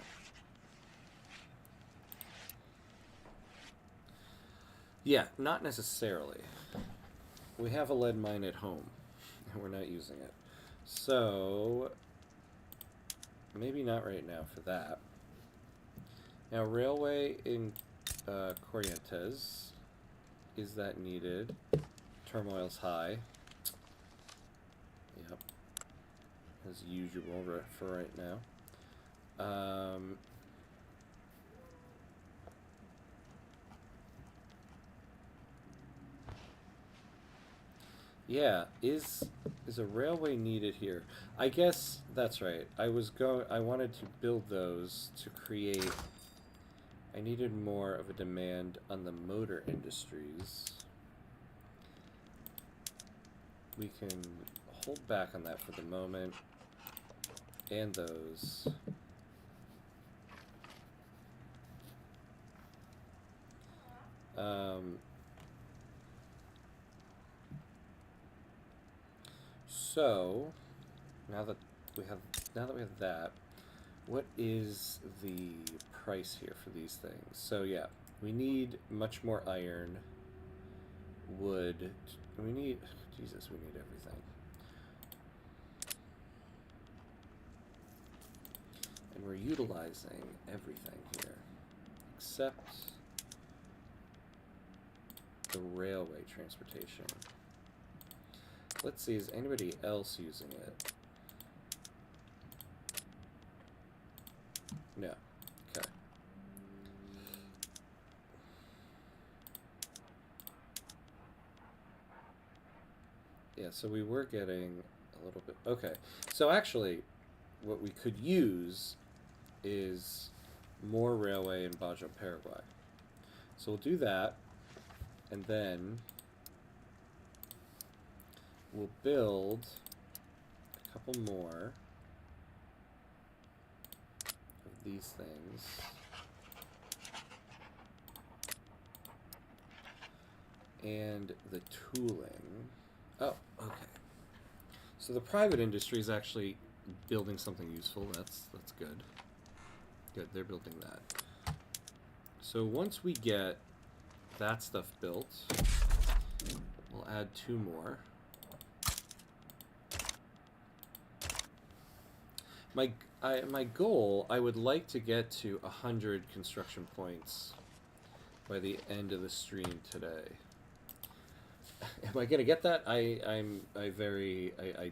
Yeah, not necessarily. We have a lead mine at home, and we're not using it. So, maybe not right now for that. Now, railway in Corrientes, is that needed? Turmoil's high. Yep. As usual for right now. Yeah, is a railway needed here? I guess that's right. I wanted to build those to create. I needed more of a demand on the motor industries. We can hold back on that for the moment. And those. So now that we have that, what is the price here for these things? So yeah, we need much more iron, wood. We need everything. And we're utilizing everything here, except the railway transportation. Let's see, is anybody else using it? No. Okay. Yeah, so we were getting a little bit. Okay. So actually, what we could use is more railway in Baja, Paraguay. So we'll do that, and then we'll build a couple more of these things. And the tooling. Oh, okay. So the private industry is actually building something useful. That's good. Good, they're building that. So once we get that stuff built, we'll add 2 more. My goal, I would like to get to 100 construction points by the end of the stream today. Am I gonna get that? I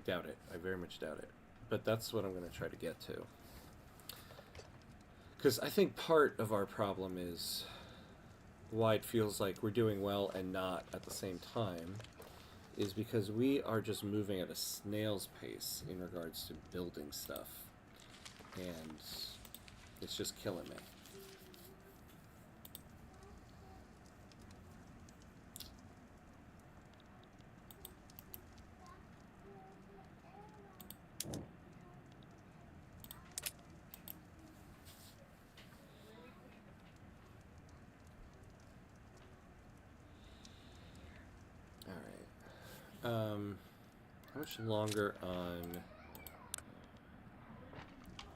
doubt it. I very much doubt it. But that's what I'm gonna try to get to. Because I think part of our problem is why it feels like we're doing well and not at the same time is because we are just moving at a snail's pace in regards to building stuff. And it's just killing me. How much longer on...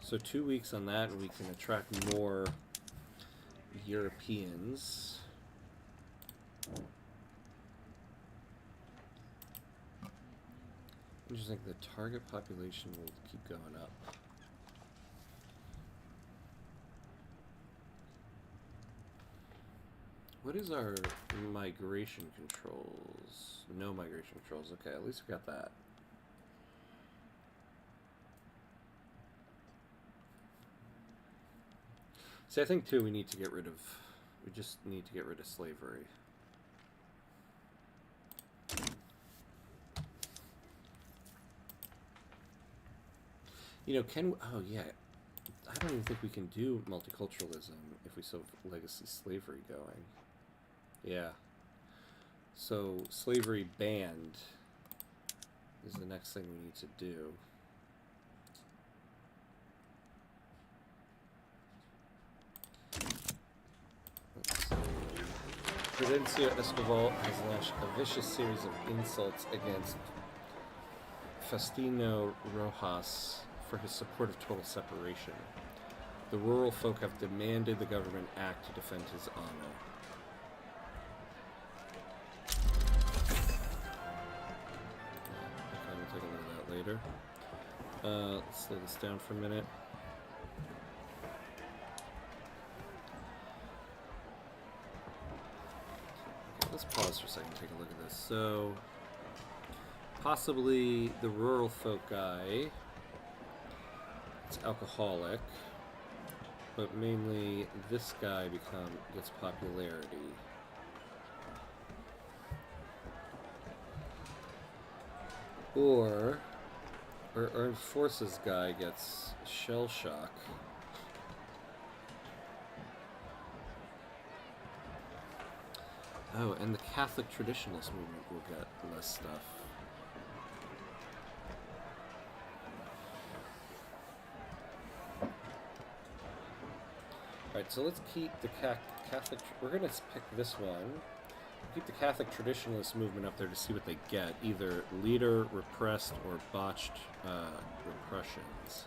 So 2 weeks on that, and we can attract more Europeans. I just think the target population will keep going up. What is our migration controls? No migration controls. Okay, at least we got that. See, I think too we need to get rid of. We just need to get rid of slavery. You know, can... Oh, yeah. I don't even think we can do multiculturalism if we still have legacy slavery going. Yeah. So, slavery banned is the next thing we need to do. Let's see. Prudencio Escoval has launched a vicious series of insults against Faustino Rojas for his support of total separation. The rural folk have demanded the government act to defend his honor. Okay, we'll take a look at that later. Let's slow this down for a minute. Okay, let's pause for a second and take a look at this. So, possibly the rural folk guy is alcoholic, but mainly this guy gets popularity. Or Armed Forces guy gets shell shock. Oh, and the Catholic Traditionalist movement will get less stuff. Alright, so let's keep the Catholic... We're going to pick this one. Keep the Catholic Traditionalist movement up there to see what they get. Either leader, repressed, or botched repressions.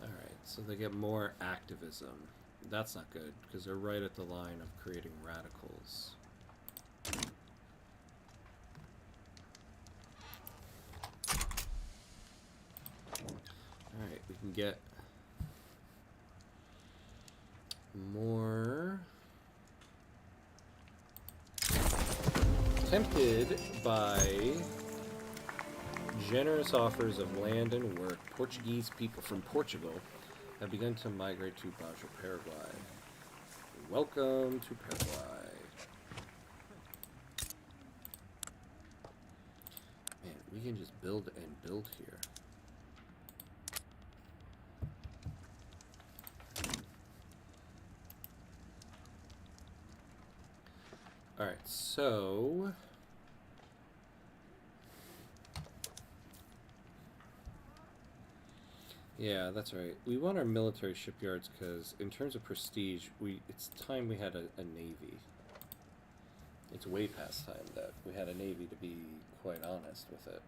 Alright, so they get more activism. That's not good, because they're right at the line of creating radicals. Alright, we can get more... Tempted by generous offers of land and work, Portuguese people from Portugal have begun to migrate to Baja, Paraguay. Welcome to Paraguay. Man, we can just build and build here. Alright, so... Yeah, that's right. We want our military shipyards because, in terms of prestige, it's time we had a navy. It's way past time that we had a navy, to be quite honest with it.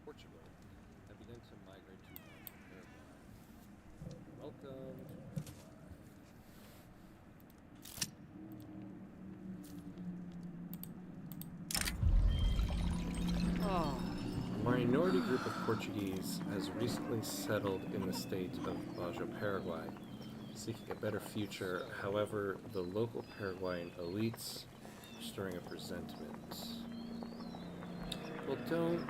Portugal have begun to migrate to Paraguay. Welcome to Paraguay. A minority group of Portuguese has recently settled in the state of Baja, Paraguay, seeking a better future. However, the local Paraguayan elites are stirring up resentment. Well, don't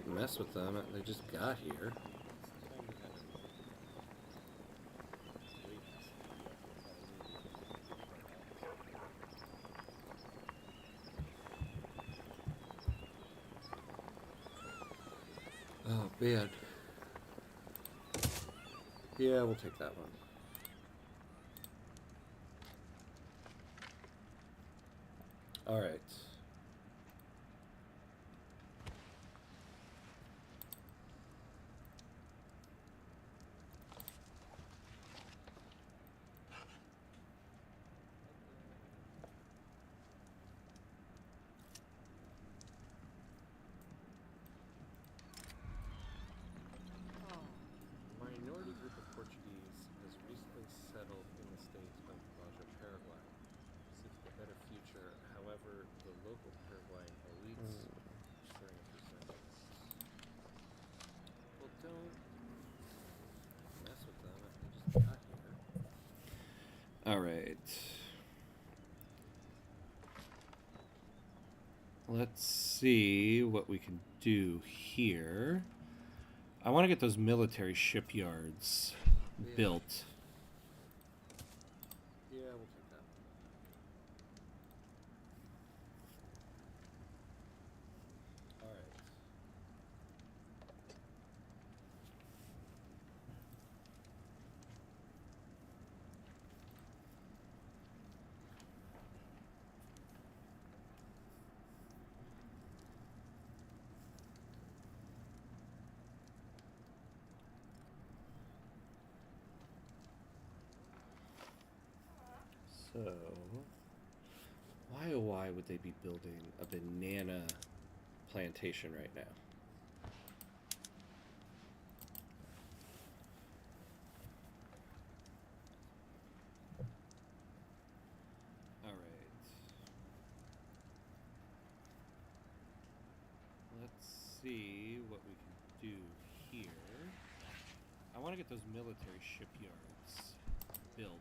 mess with them. They just got here. Oh, man. Yeah, we'll take that one. All right. The Let's see what we can do here. I want to get those military shipyards built. Yeah, we'll take that. All right. So, why oh why would they be building a banana plantation right now? All right. Let's see what we can do here. I want to get those military shipyards built.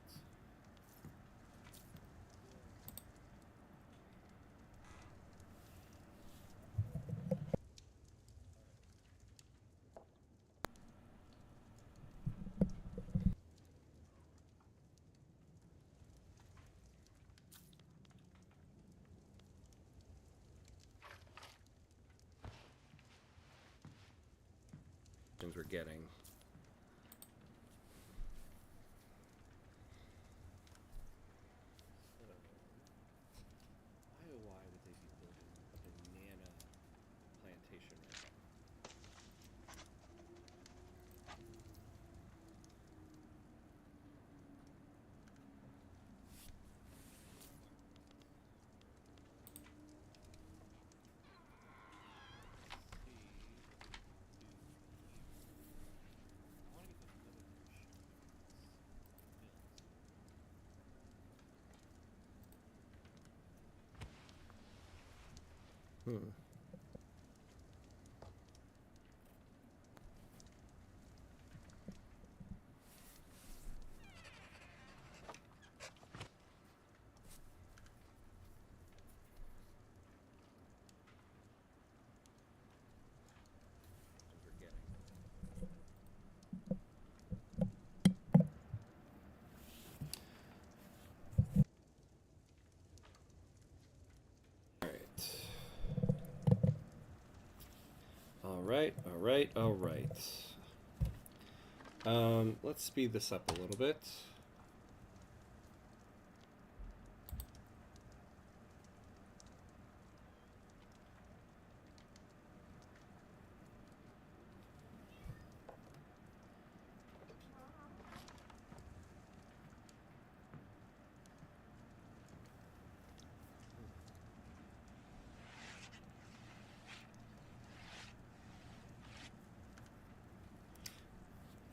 We're getting. Why would they be building a banana plantation right now? All right. Let's speed this up a little bit.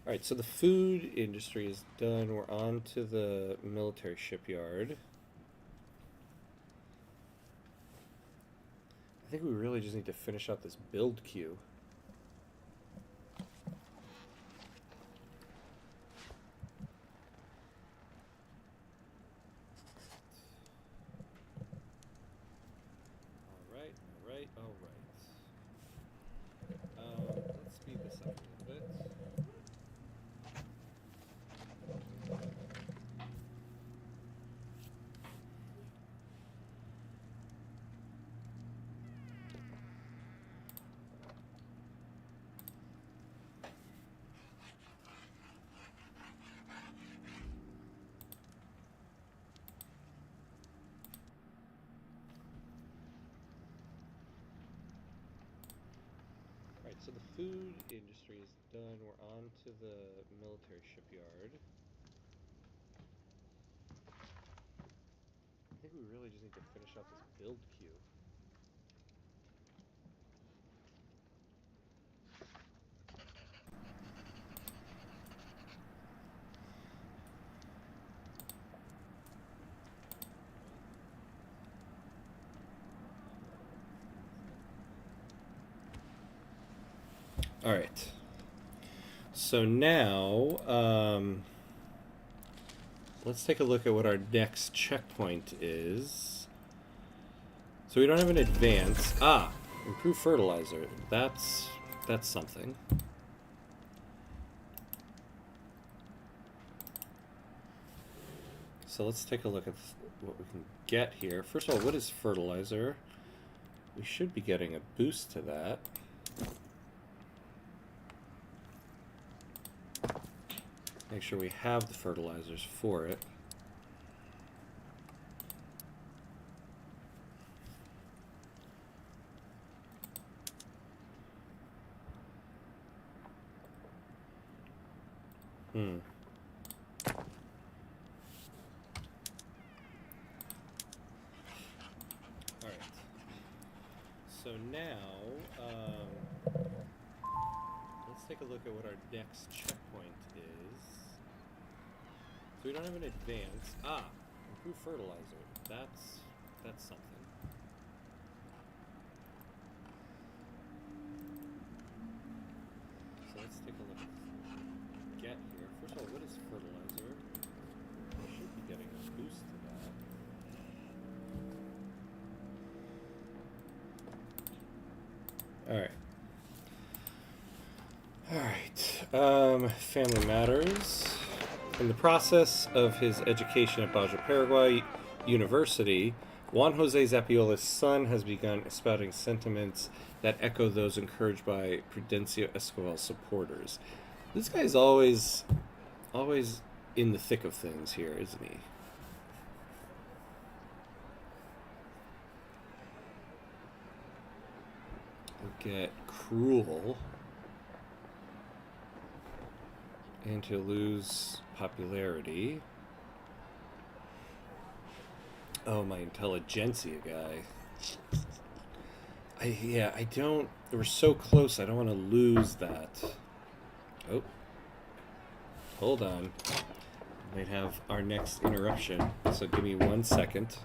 All right, so the food industry is done. We're on to the military shipyard. I think we really just need to finish out this build queue. All right. Let's speed this up a little bit. So the food industry is done. We're on to the military shipyard. I think we really just need to finish out this build queue. All right. So now, let's take a look at what our next checkpoint is. So we don't have an advance. Ah, improved fertilizer. That's something. So let's take a look at what we can get here. First of all, what is fertilizer? We should be getting a boost to that. Make sure we have the fertilizers for it. Alright. So now, let's take a look at what our next checkpoint is. So we don't have an advance. Ah, improved fertilizer. That's something. So let's take a look at what we get here. First of all, what is fertilizer? We should be getting a boost to that. Alright. Family matters. In the process of his education at Paraguay University, Juan Jose Zapiola's son has begun spouting sentiments that echo those encouraged by Prudencio Escobar's supporters. This guy's always in the thick of things here, isn't he? We'll get cruel. And to lose popularity. Oh, my intelligentsia guy. I don't... We're so close, I don't want to lose that. Oh. Hold on. Might have our next interruption, so give me 1 second.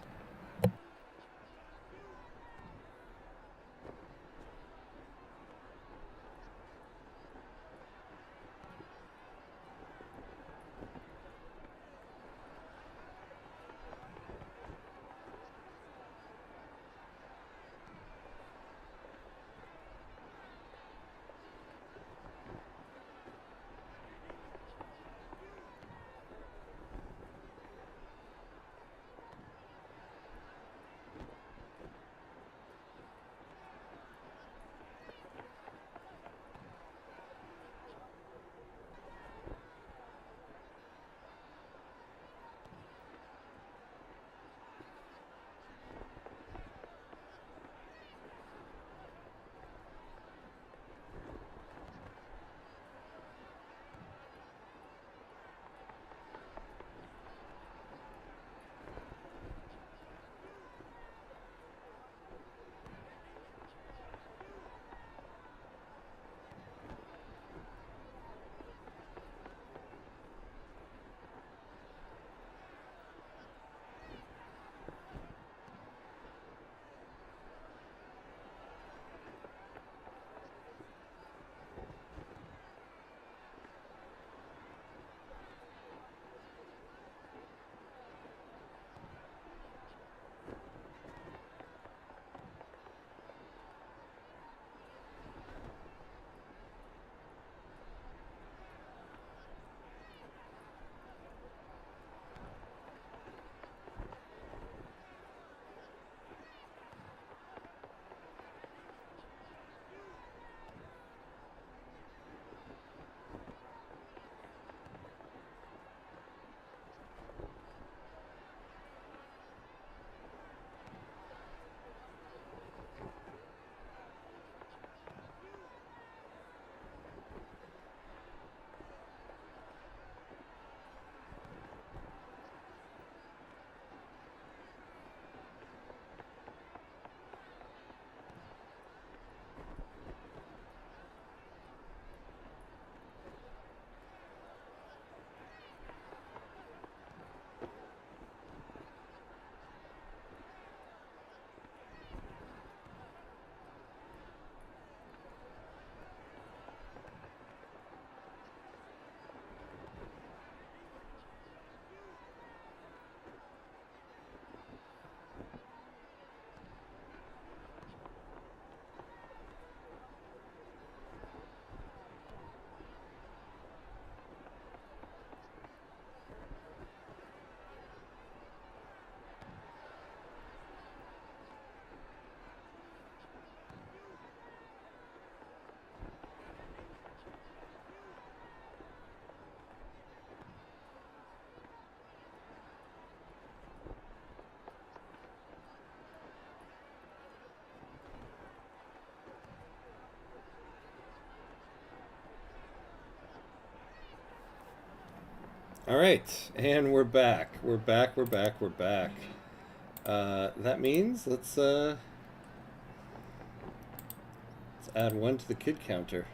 All right, and we're back. We're back. We're back. We're back. That means let's add 1 to the kid counter.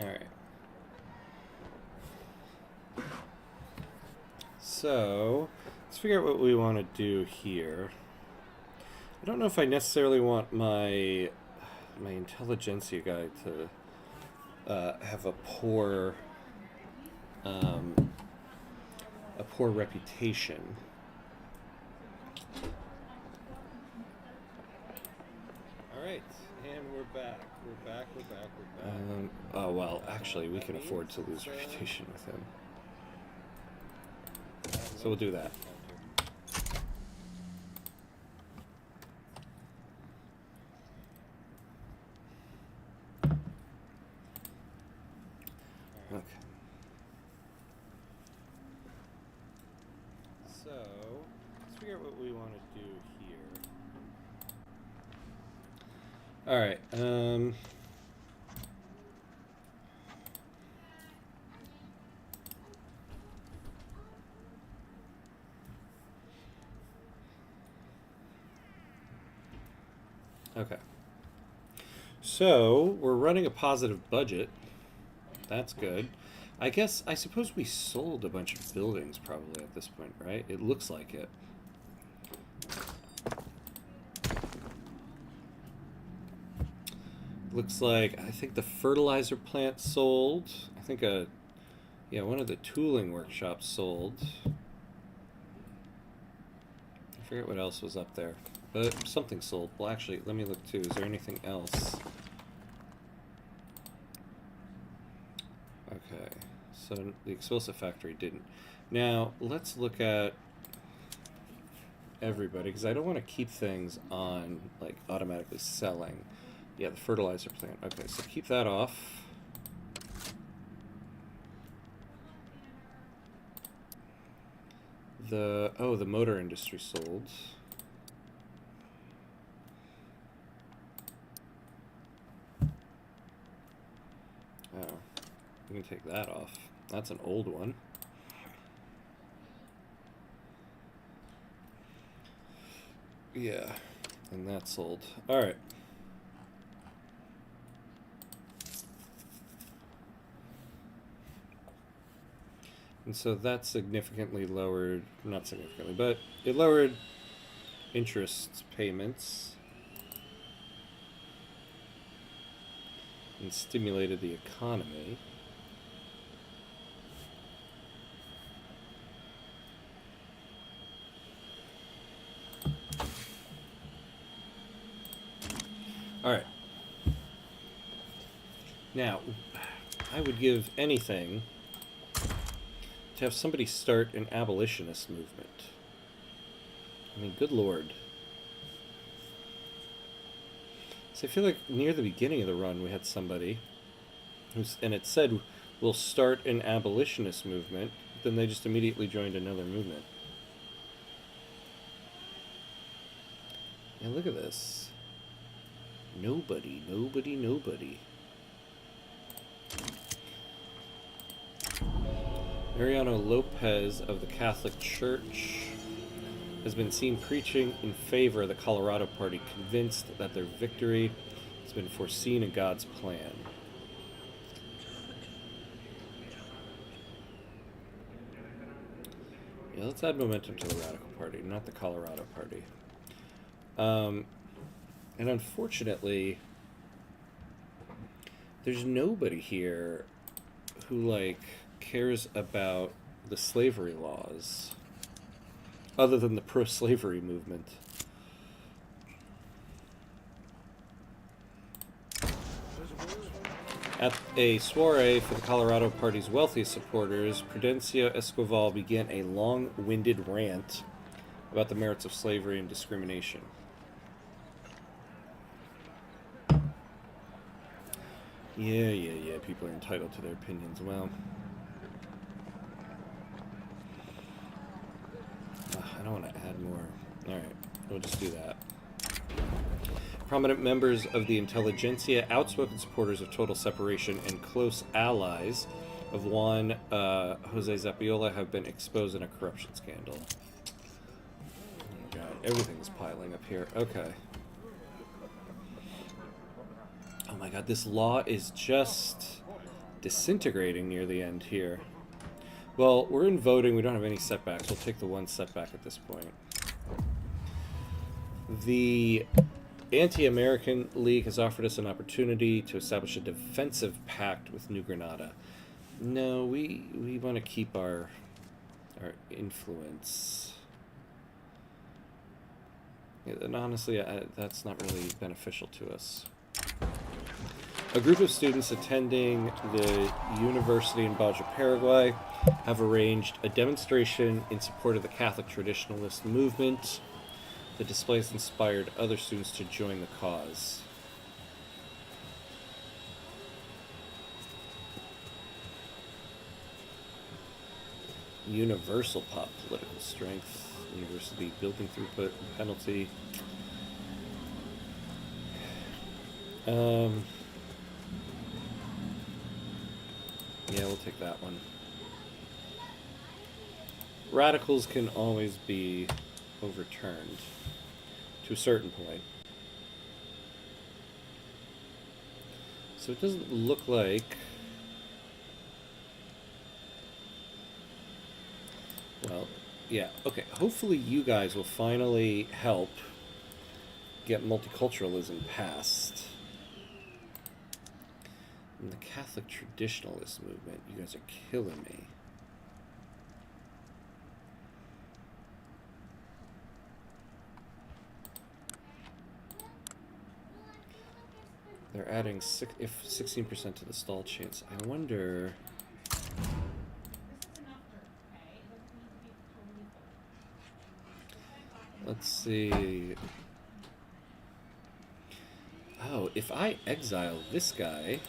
All right. So let's figure out what we want to do here. I don't know if I necessarily want my intelligentsia guy to have a poor reputation. All right, and we're back. We're back. We're back. We're back. Oh well, actually, we can afford to lose reputation with him, so we'll do that. Okay. So, let's figure out what we want to do here. All right. Okay. So, we're running a positive budget. That's good. I suppose we sold a bunch of buildings probably at this point, right? It looks like it. Looks like, I think the fertilizer plant sold. I think one of the tooling workshops sold. I forget what else was up there, but something sold. Well, actually, let me look too. Is there anything else? Okay, so the explosive factory didn't. Now, let's look at everybody, because I don't want to keep things on, like, automatically selling. Yeah, the fertilizer plant. Okay, so keep that off. The motor industry sold. Oh, we can take that off. That's an old one. Yeah, and that sold. All right. And so that significantly lowered, not significantly, but it lowered interest payments and stimulated the economy. All right. Now, I would give anything to have somebody start an abolitionist movement. I mean, good lord. So I feel like near the beginning of the run we had somebody and it said, we'll start an abolitionist movement, then they just immediately joined another movement. And look at this. Nobody. Mariano Lopez of the Catholic Church has been seen preaching in favor of the Colorado Party, convinced that their victory has been foreseen in God's plan. Yeah, let's add momentum to the Radical Party, not the Colorado Party. And unfortunately, there's nobody here who, like, cares about the slavery laws other than the pro-slavery movement. At a soiree for the Colorado Party's wealthiest supporters, Prudencio Escoval began a long-winded rant about the merits of slavery and discrimination. Yeah, people are entitled to their opinions. Well, I don't want to add more. Alright, we'll just do that. Prominent members of the intelligentsia, outspoken supporters of total separation, and close allies of Juan Jose Zapiola have been exposed in a corruption scandal. Oh my god, everything's piling up here. Okay. Oh my god, this law is just disintegrating near the end here. Well, we're in voting. We don't have any setbacks. We'll take the one setback at this point. The Anti-American League has offered us an opportunity to establish a defensive pact with New Granada. No, we want to keep our influence. Yeah, and honestly, that's not really beneficial to us. A group of students attending the university in Baja, Paraguay, have arranged a demonstration in support of the Catholic traditionalist movement. The display has inspired other students to join the cause. Universal pop political strength. University building throughput penalty. Yeah, we'll take that one. Radicals can always be overturned to a certain point. So it doesn't look like... Well, yeah, okay. Hopefully you guys will finally help get multiculturalism passed. And the Catholic traditionalist movement, you guys are killing me. They're adding 16% to the stall chance. I wonder... Let's see... Oh, if I exile this guy...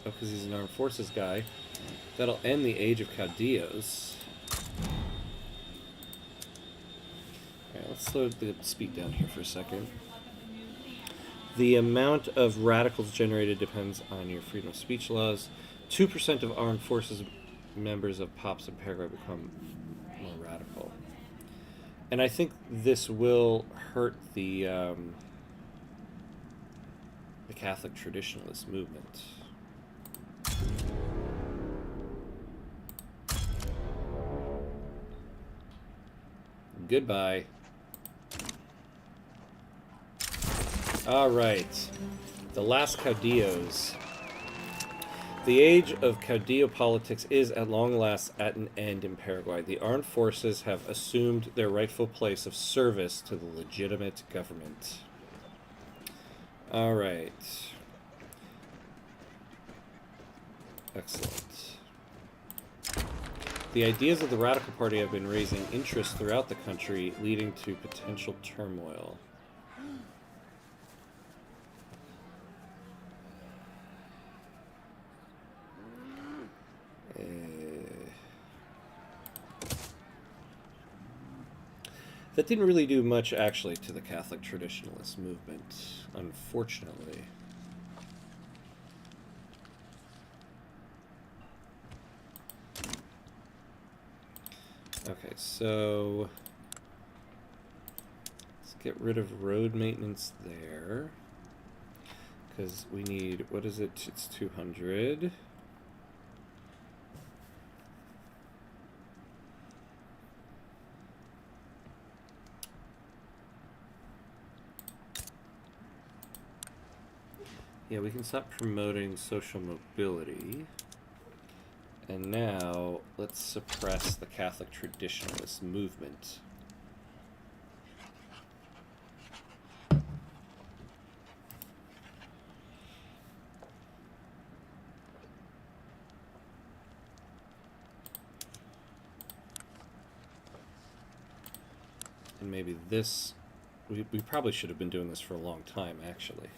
Oh, because he's an armed forces guy. That'll end the age of Caudillos. Alright, let's slow the speed down here for a second. The amount of radicals generated depends on your freedom of speech laws. 2% of armed forces members of POPs in Paraguay become more radical. And I think this will hurt the Catholic traditionalist movement. Goodbye. Alright. The last Caudillos. The age of Caudillo politics is at long last at an end in Paraguay. The armed forces have assumed their rightful place of service to the legitimate government. Alright. Excellent. The ideas of the Radical Party have been raising interest throughout the country, leading to potential turmoil. That didn't really do much, actually, to the Catholic traditionalist movement, unfortunately. Okay, so let's get rid of road maintenance there, because we need, what is it? It's 200. Yeah, we can stop promoting social mobility. And now, let's suppress the Catholic traditionalist movement. And maybe this... We probably should have been doing this for a long time, actually.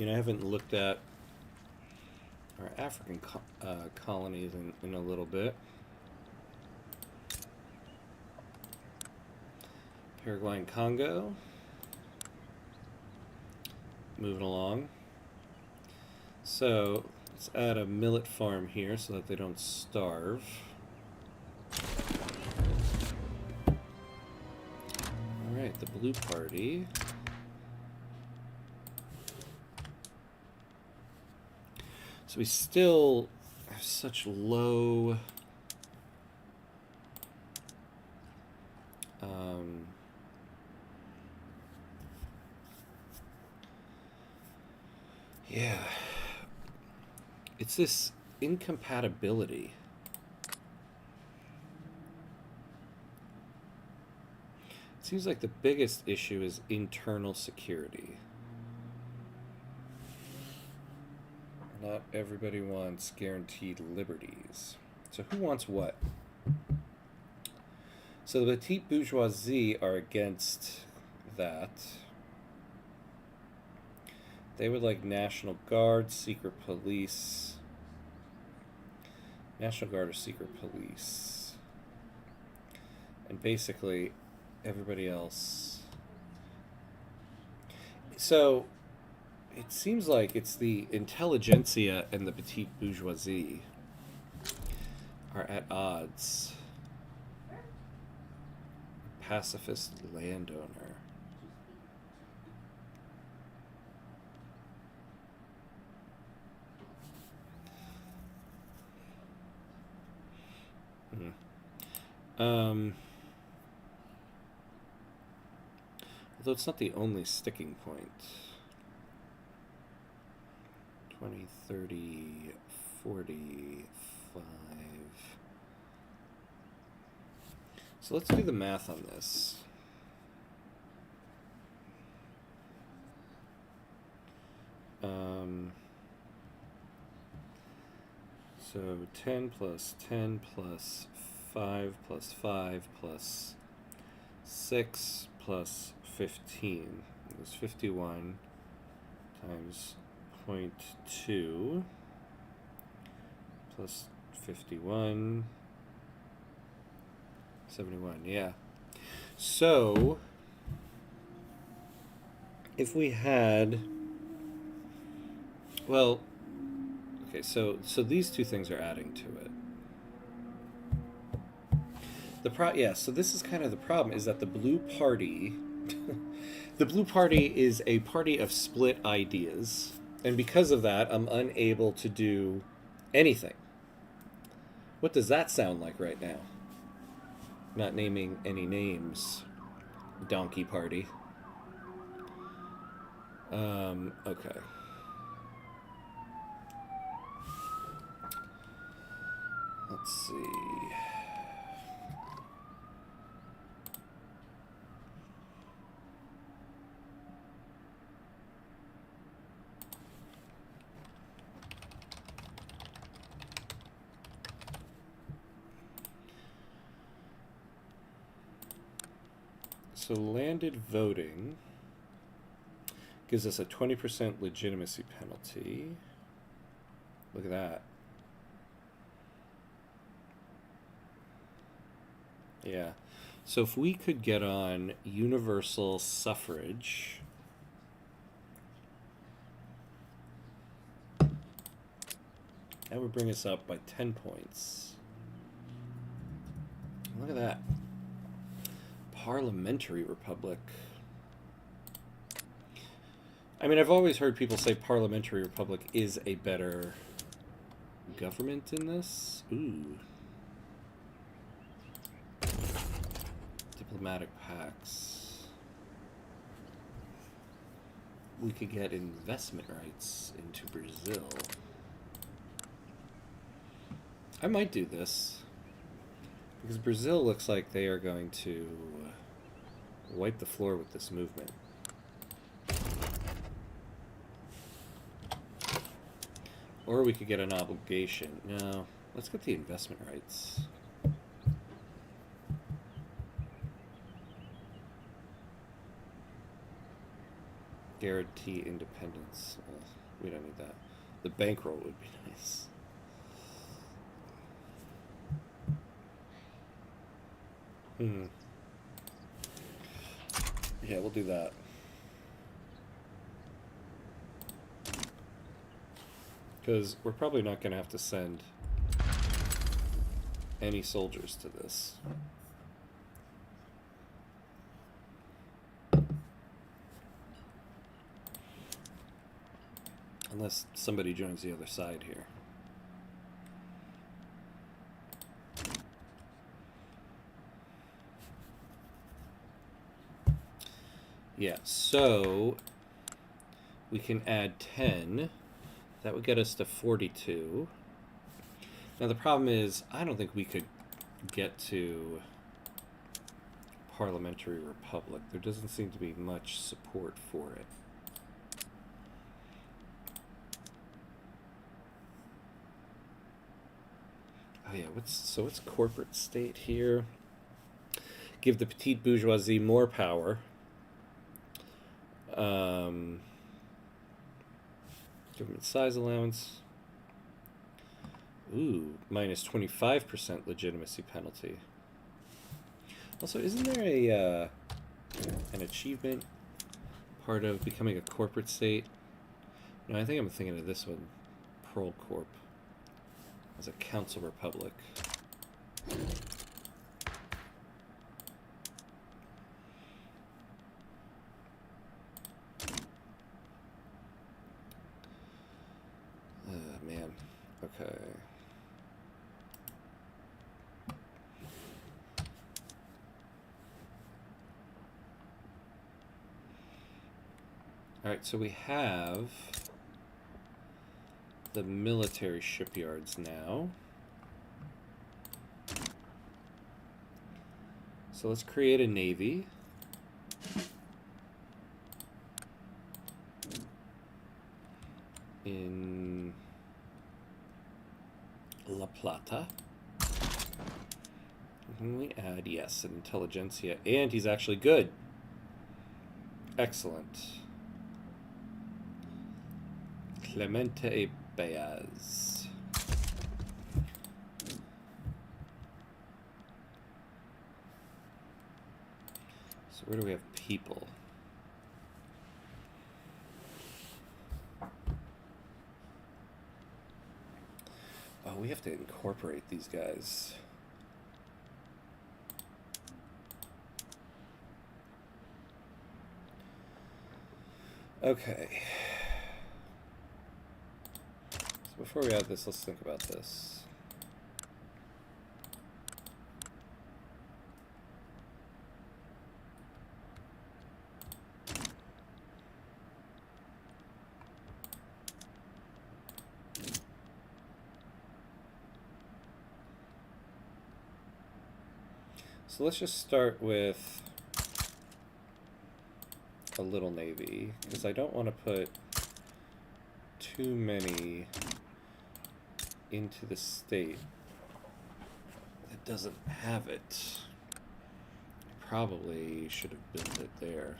mean, I haven't looked at our African colonies in a little bit. Paraguay and Congo. Moving along. So, let's add a millet farm here so that they don't starve. Alright, the blue party. So we still have such low yeah, it's this incompatibility. It seems like the biggest issue is internal security. Not everybody wants guaranteed liberties. So who wants what? So the petite bourgeoisie are against that. They would like National Guard, secret police. National Guard or secret police. And basically everybody else. So it seems like it's the intelligentsia and the petite bourgeoisie are at odds. Pacifist landowner. Although it's not the only sticking point. 20, 30, 45. So let's do the math on this. So 10 plus 10 plus 5 plus 5 plus 6 plus 15. It was 51 times 0.2 plus 51. 71, yeah. So if we had, well, okay, so these two things are adding to it. So this is kind of the problem, is that the blue party the blue party is a party of split ideas, and because of that I'm unable to do anything. What does that sound like right now? Not naming any names, donkey party. Okay. Let's see. So landed voting gives us a 20% legitimacy penalty. Look at that. Yeah. So if we could get on universal suffrage, that would bring us up by 10 points. Look at that. Parliamentary republic. I mean, I've always heard people say parliamentary republic is a better government in this. Ooh. Diplomatic pacts. We could get investment rights into Brazil. I might do this, because Brazil looks like they are going to wipe the floor with this movement. Or we could get an obligation. No, let's get the investment rights. Guarantee independence. Well, we don't need that. The bankroll would be nice. Yeah, we'll do that. Because we're probably not going to have to send any soldiers to this. Unless somebody joins the other side here. Yeah, so we can add 10. That would get us to 42. Now the problem is, I don't think we could get to parliamentary republic. There doesn't seem to be much support for it. Oh yeah, what's corporate state here? Give the petite bourgeoisie more power. Government size allowance. Ooh, minus 25% legitimacy penalty. Also, isn't there a an achievement part of becoming a corporate state? No, I think I'm thinking of this one, Pearl Corp. As a council republic. Man. Okay. Alright, so we have the military shipyards now. So let's create a navy. In La Plata. And we add, yes, an intelligentsia. And he's actually good. Excellent. Clemente Beaz. So where do we have people? Oh, we have to incorporate these guys. Okay. So before we add this, let's think about this. So let's just start with a little navy, because I don't want to put too many into the state that doesn't have it. Probably should have built it there.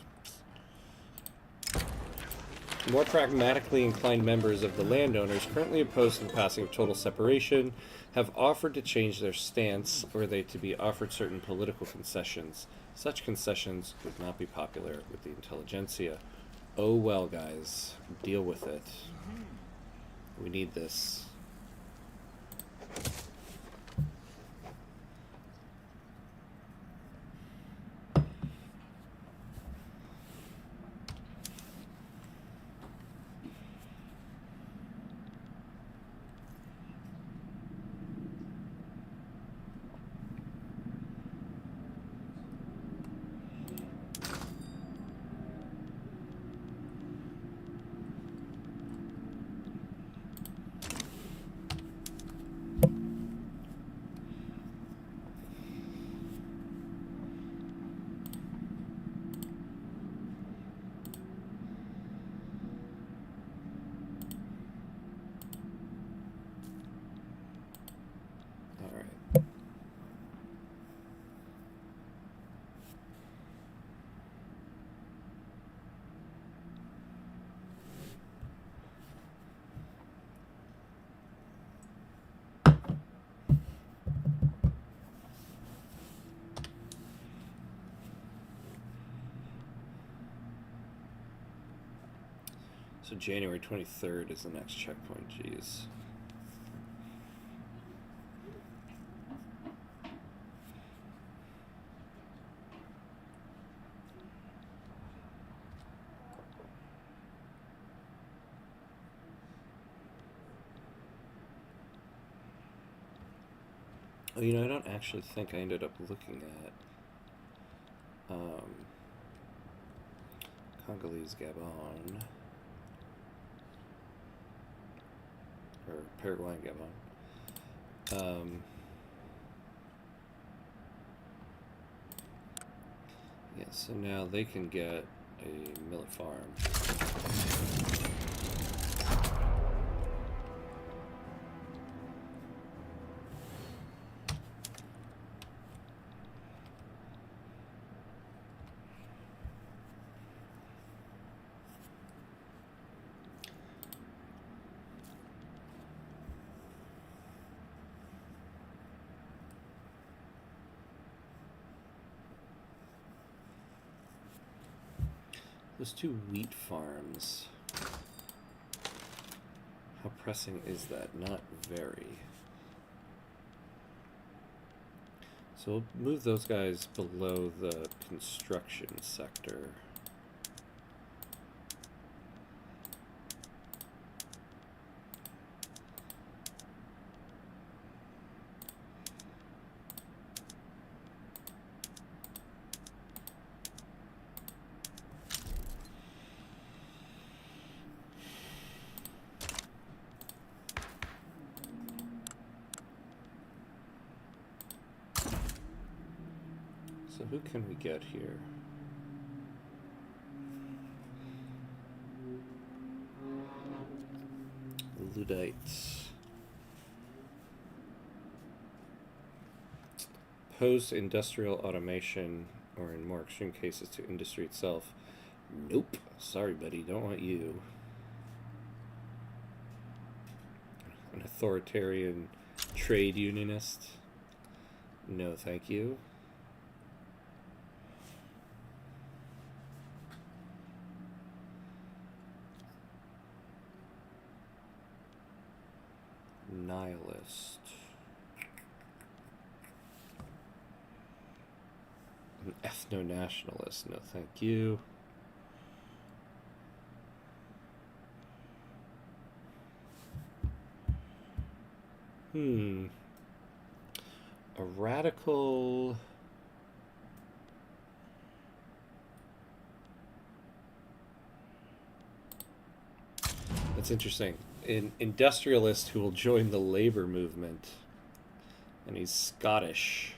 More pragmatically inclined members of the landowners currently opposed to the passing of total separation have offered to change their stance were they to be offered certain political concessions. Such concessions would not be popular with the intelligentsia. Oh well, guys. Deal with it. We need this. So January 23rd is the next checkpoint, geez. Oh, you know, I don't actually think I ended up looking at Congolese Gabon, or Paraguayan Gabon. Yeah, so now they can get a millet farm. Those 2 wheat farms. How pressing is that? Not very. So we'll move those guys below the construction sector. So who can we get here? Luddites. Post-industrial automation, or in more extreme cases to industry itself. Nope. Sorry, buddy. Don't want you. An authoritarian trade unionist. No, thank you. Nihilist. An ethno-nationalist. No, thank you. A radical... That's interesting. An industrialist who will join the labor movement. And he's Scottish.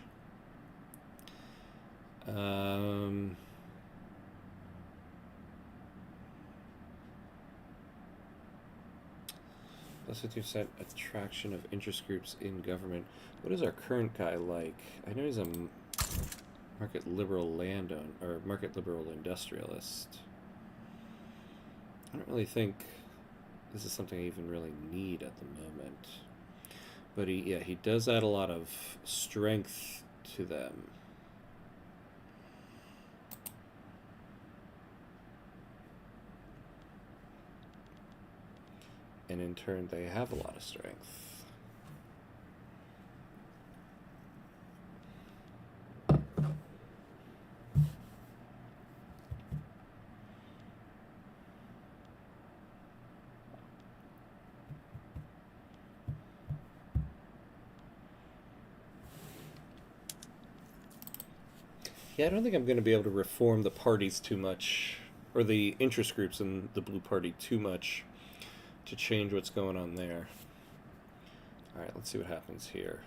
Plus 50% attraction of interest groups in government. What is our current guy like? I know he's a market liberal landowner, or market liberal industrialist. I don't really think this is something I even really need at the moment. But he does add a lot of strength to them. And in turn, they have a lot of strength. Yeah, I don't think I'm going to be able to reform the parties too much, or the interest groups in the Blue Party too much, to change what's going on there. Alright, let's see what happens here.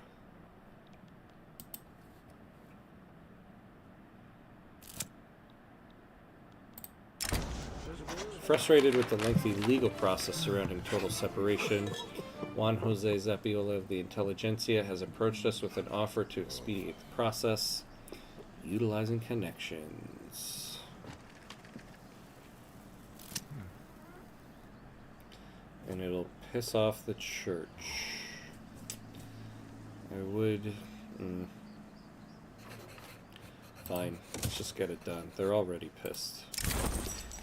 Frustrated with the lengthy legal process surrounding total separation, Juan Jose Zapiola of the Intelligentsia has approached us with an offer to expedite the process, utilizing connections. And it'll piss off the church. I would... Fine, let's just get it done. They're already pissed.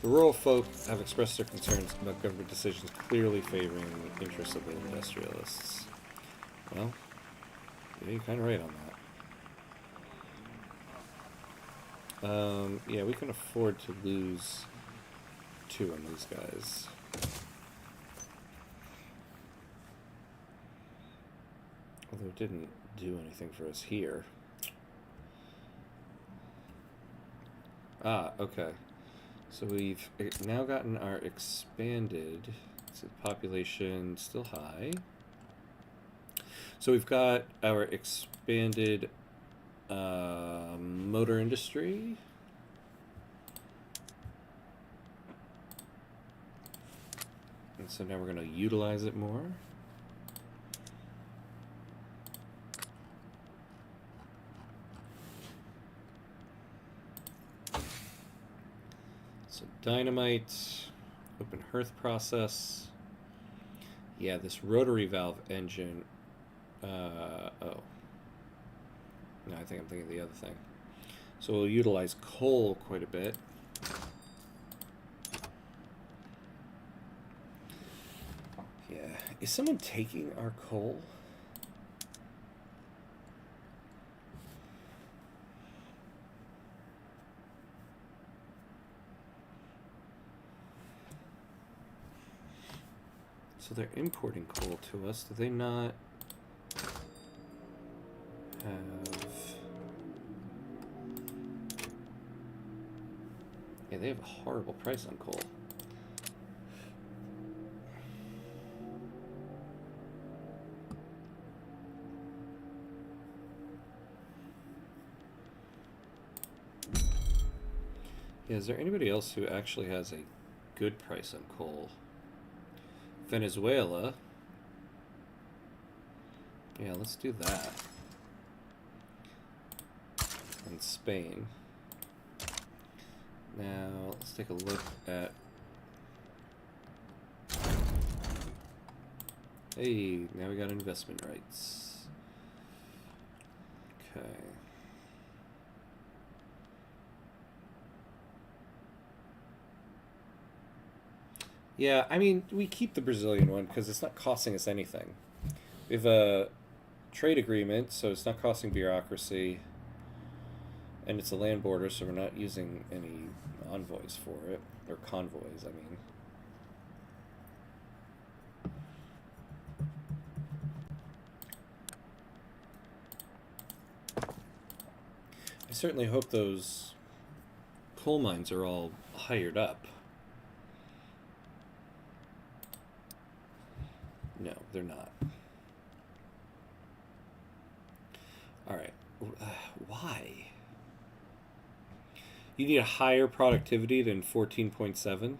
The rural folk have expressed their concerns about government decisions clearly favoring the interests of the industrialists. Well, yeah, you're kind of right on that. Yeah, we can afford to lose 2 on these guys. Although it didn't do anything for us here. Ah, okay. So we've now gotten our expanded, so the population still high. So we've got our expanded motor industry. And so now we're going to utilize it more. So dynamite, open hearth process. Yeah, this rotary valve engine. Oh. No, I think I'm thinking of the other thing. So we'll utilize coal quite a bit. Yeah. Is someone taking our coal? So they're importing coal to us. Do they not have... Yeah, they have a horrible price on coal. Yeah, is there anybody else who actually has a good price on coal? Venezuela. Yeah, let's do that. And Spain. Now, let's take a look at... Hey, now we got investment rights. Okay. Yeah, I mean, we keep the Brazilian one because it's not costing us anything. We have a trade agreement, so it's not costing bureaucracy. And it's a land border, so we're not using any envoys for it. Or convoys, I mean. I certainly hope those coal mines are all hired up. No, they're not. Alright. Why? You need a higher productivity than 14.7?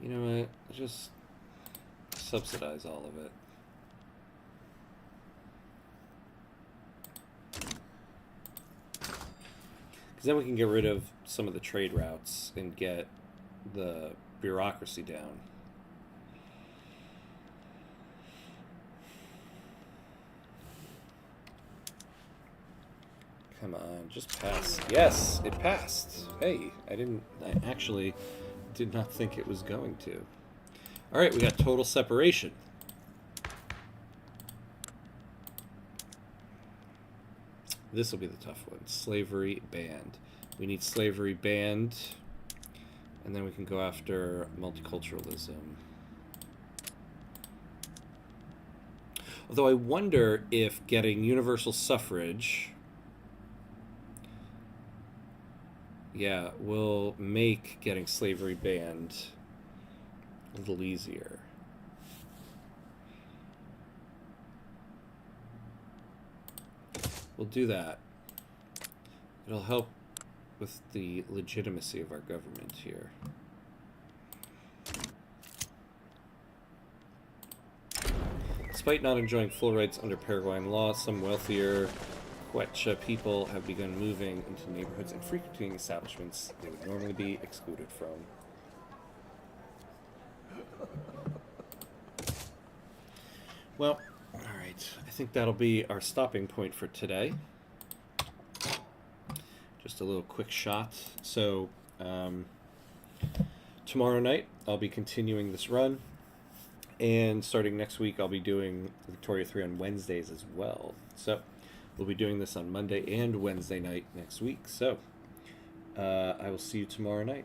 You know what? Just subsidize all of it. Because then we can get rid of some of the trade routes and get the bureaucracy down. Come on, just pass. Yes, it passed. Hey, I actually did not think it was going to. All right, we got total separation. This will be the tough one. Slavery banned. We need slavery banned. And then we can go after multiculturalism. Although I wonder if getting universal suffrage, yeah, will make getting slavery banned a little easier. We'll do that. It'll help with the legitimacy of our government here. Despite not enjoying full rights under Paraguayan law, some wealthier Quechua people have begun moving into neighborhoods and frequenting establishments they would normally be excluded from. Well, alright. I think that'll be our stopping point for today. Just Just a little quick shot. So tomorrow night I'll be continuing this run, and starting next week I'll be doing Victoria 3 on Wednesdays as well. So we'll be doing this on Monday and Wednesday night next week. So I will see you tomorrow night.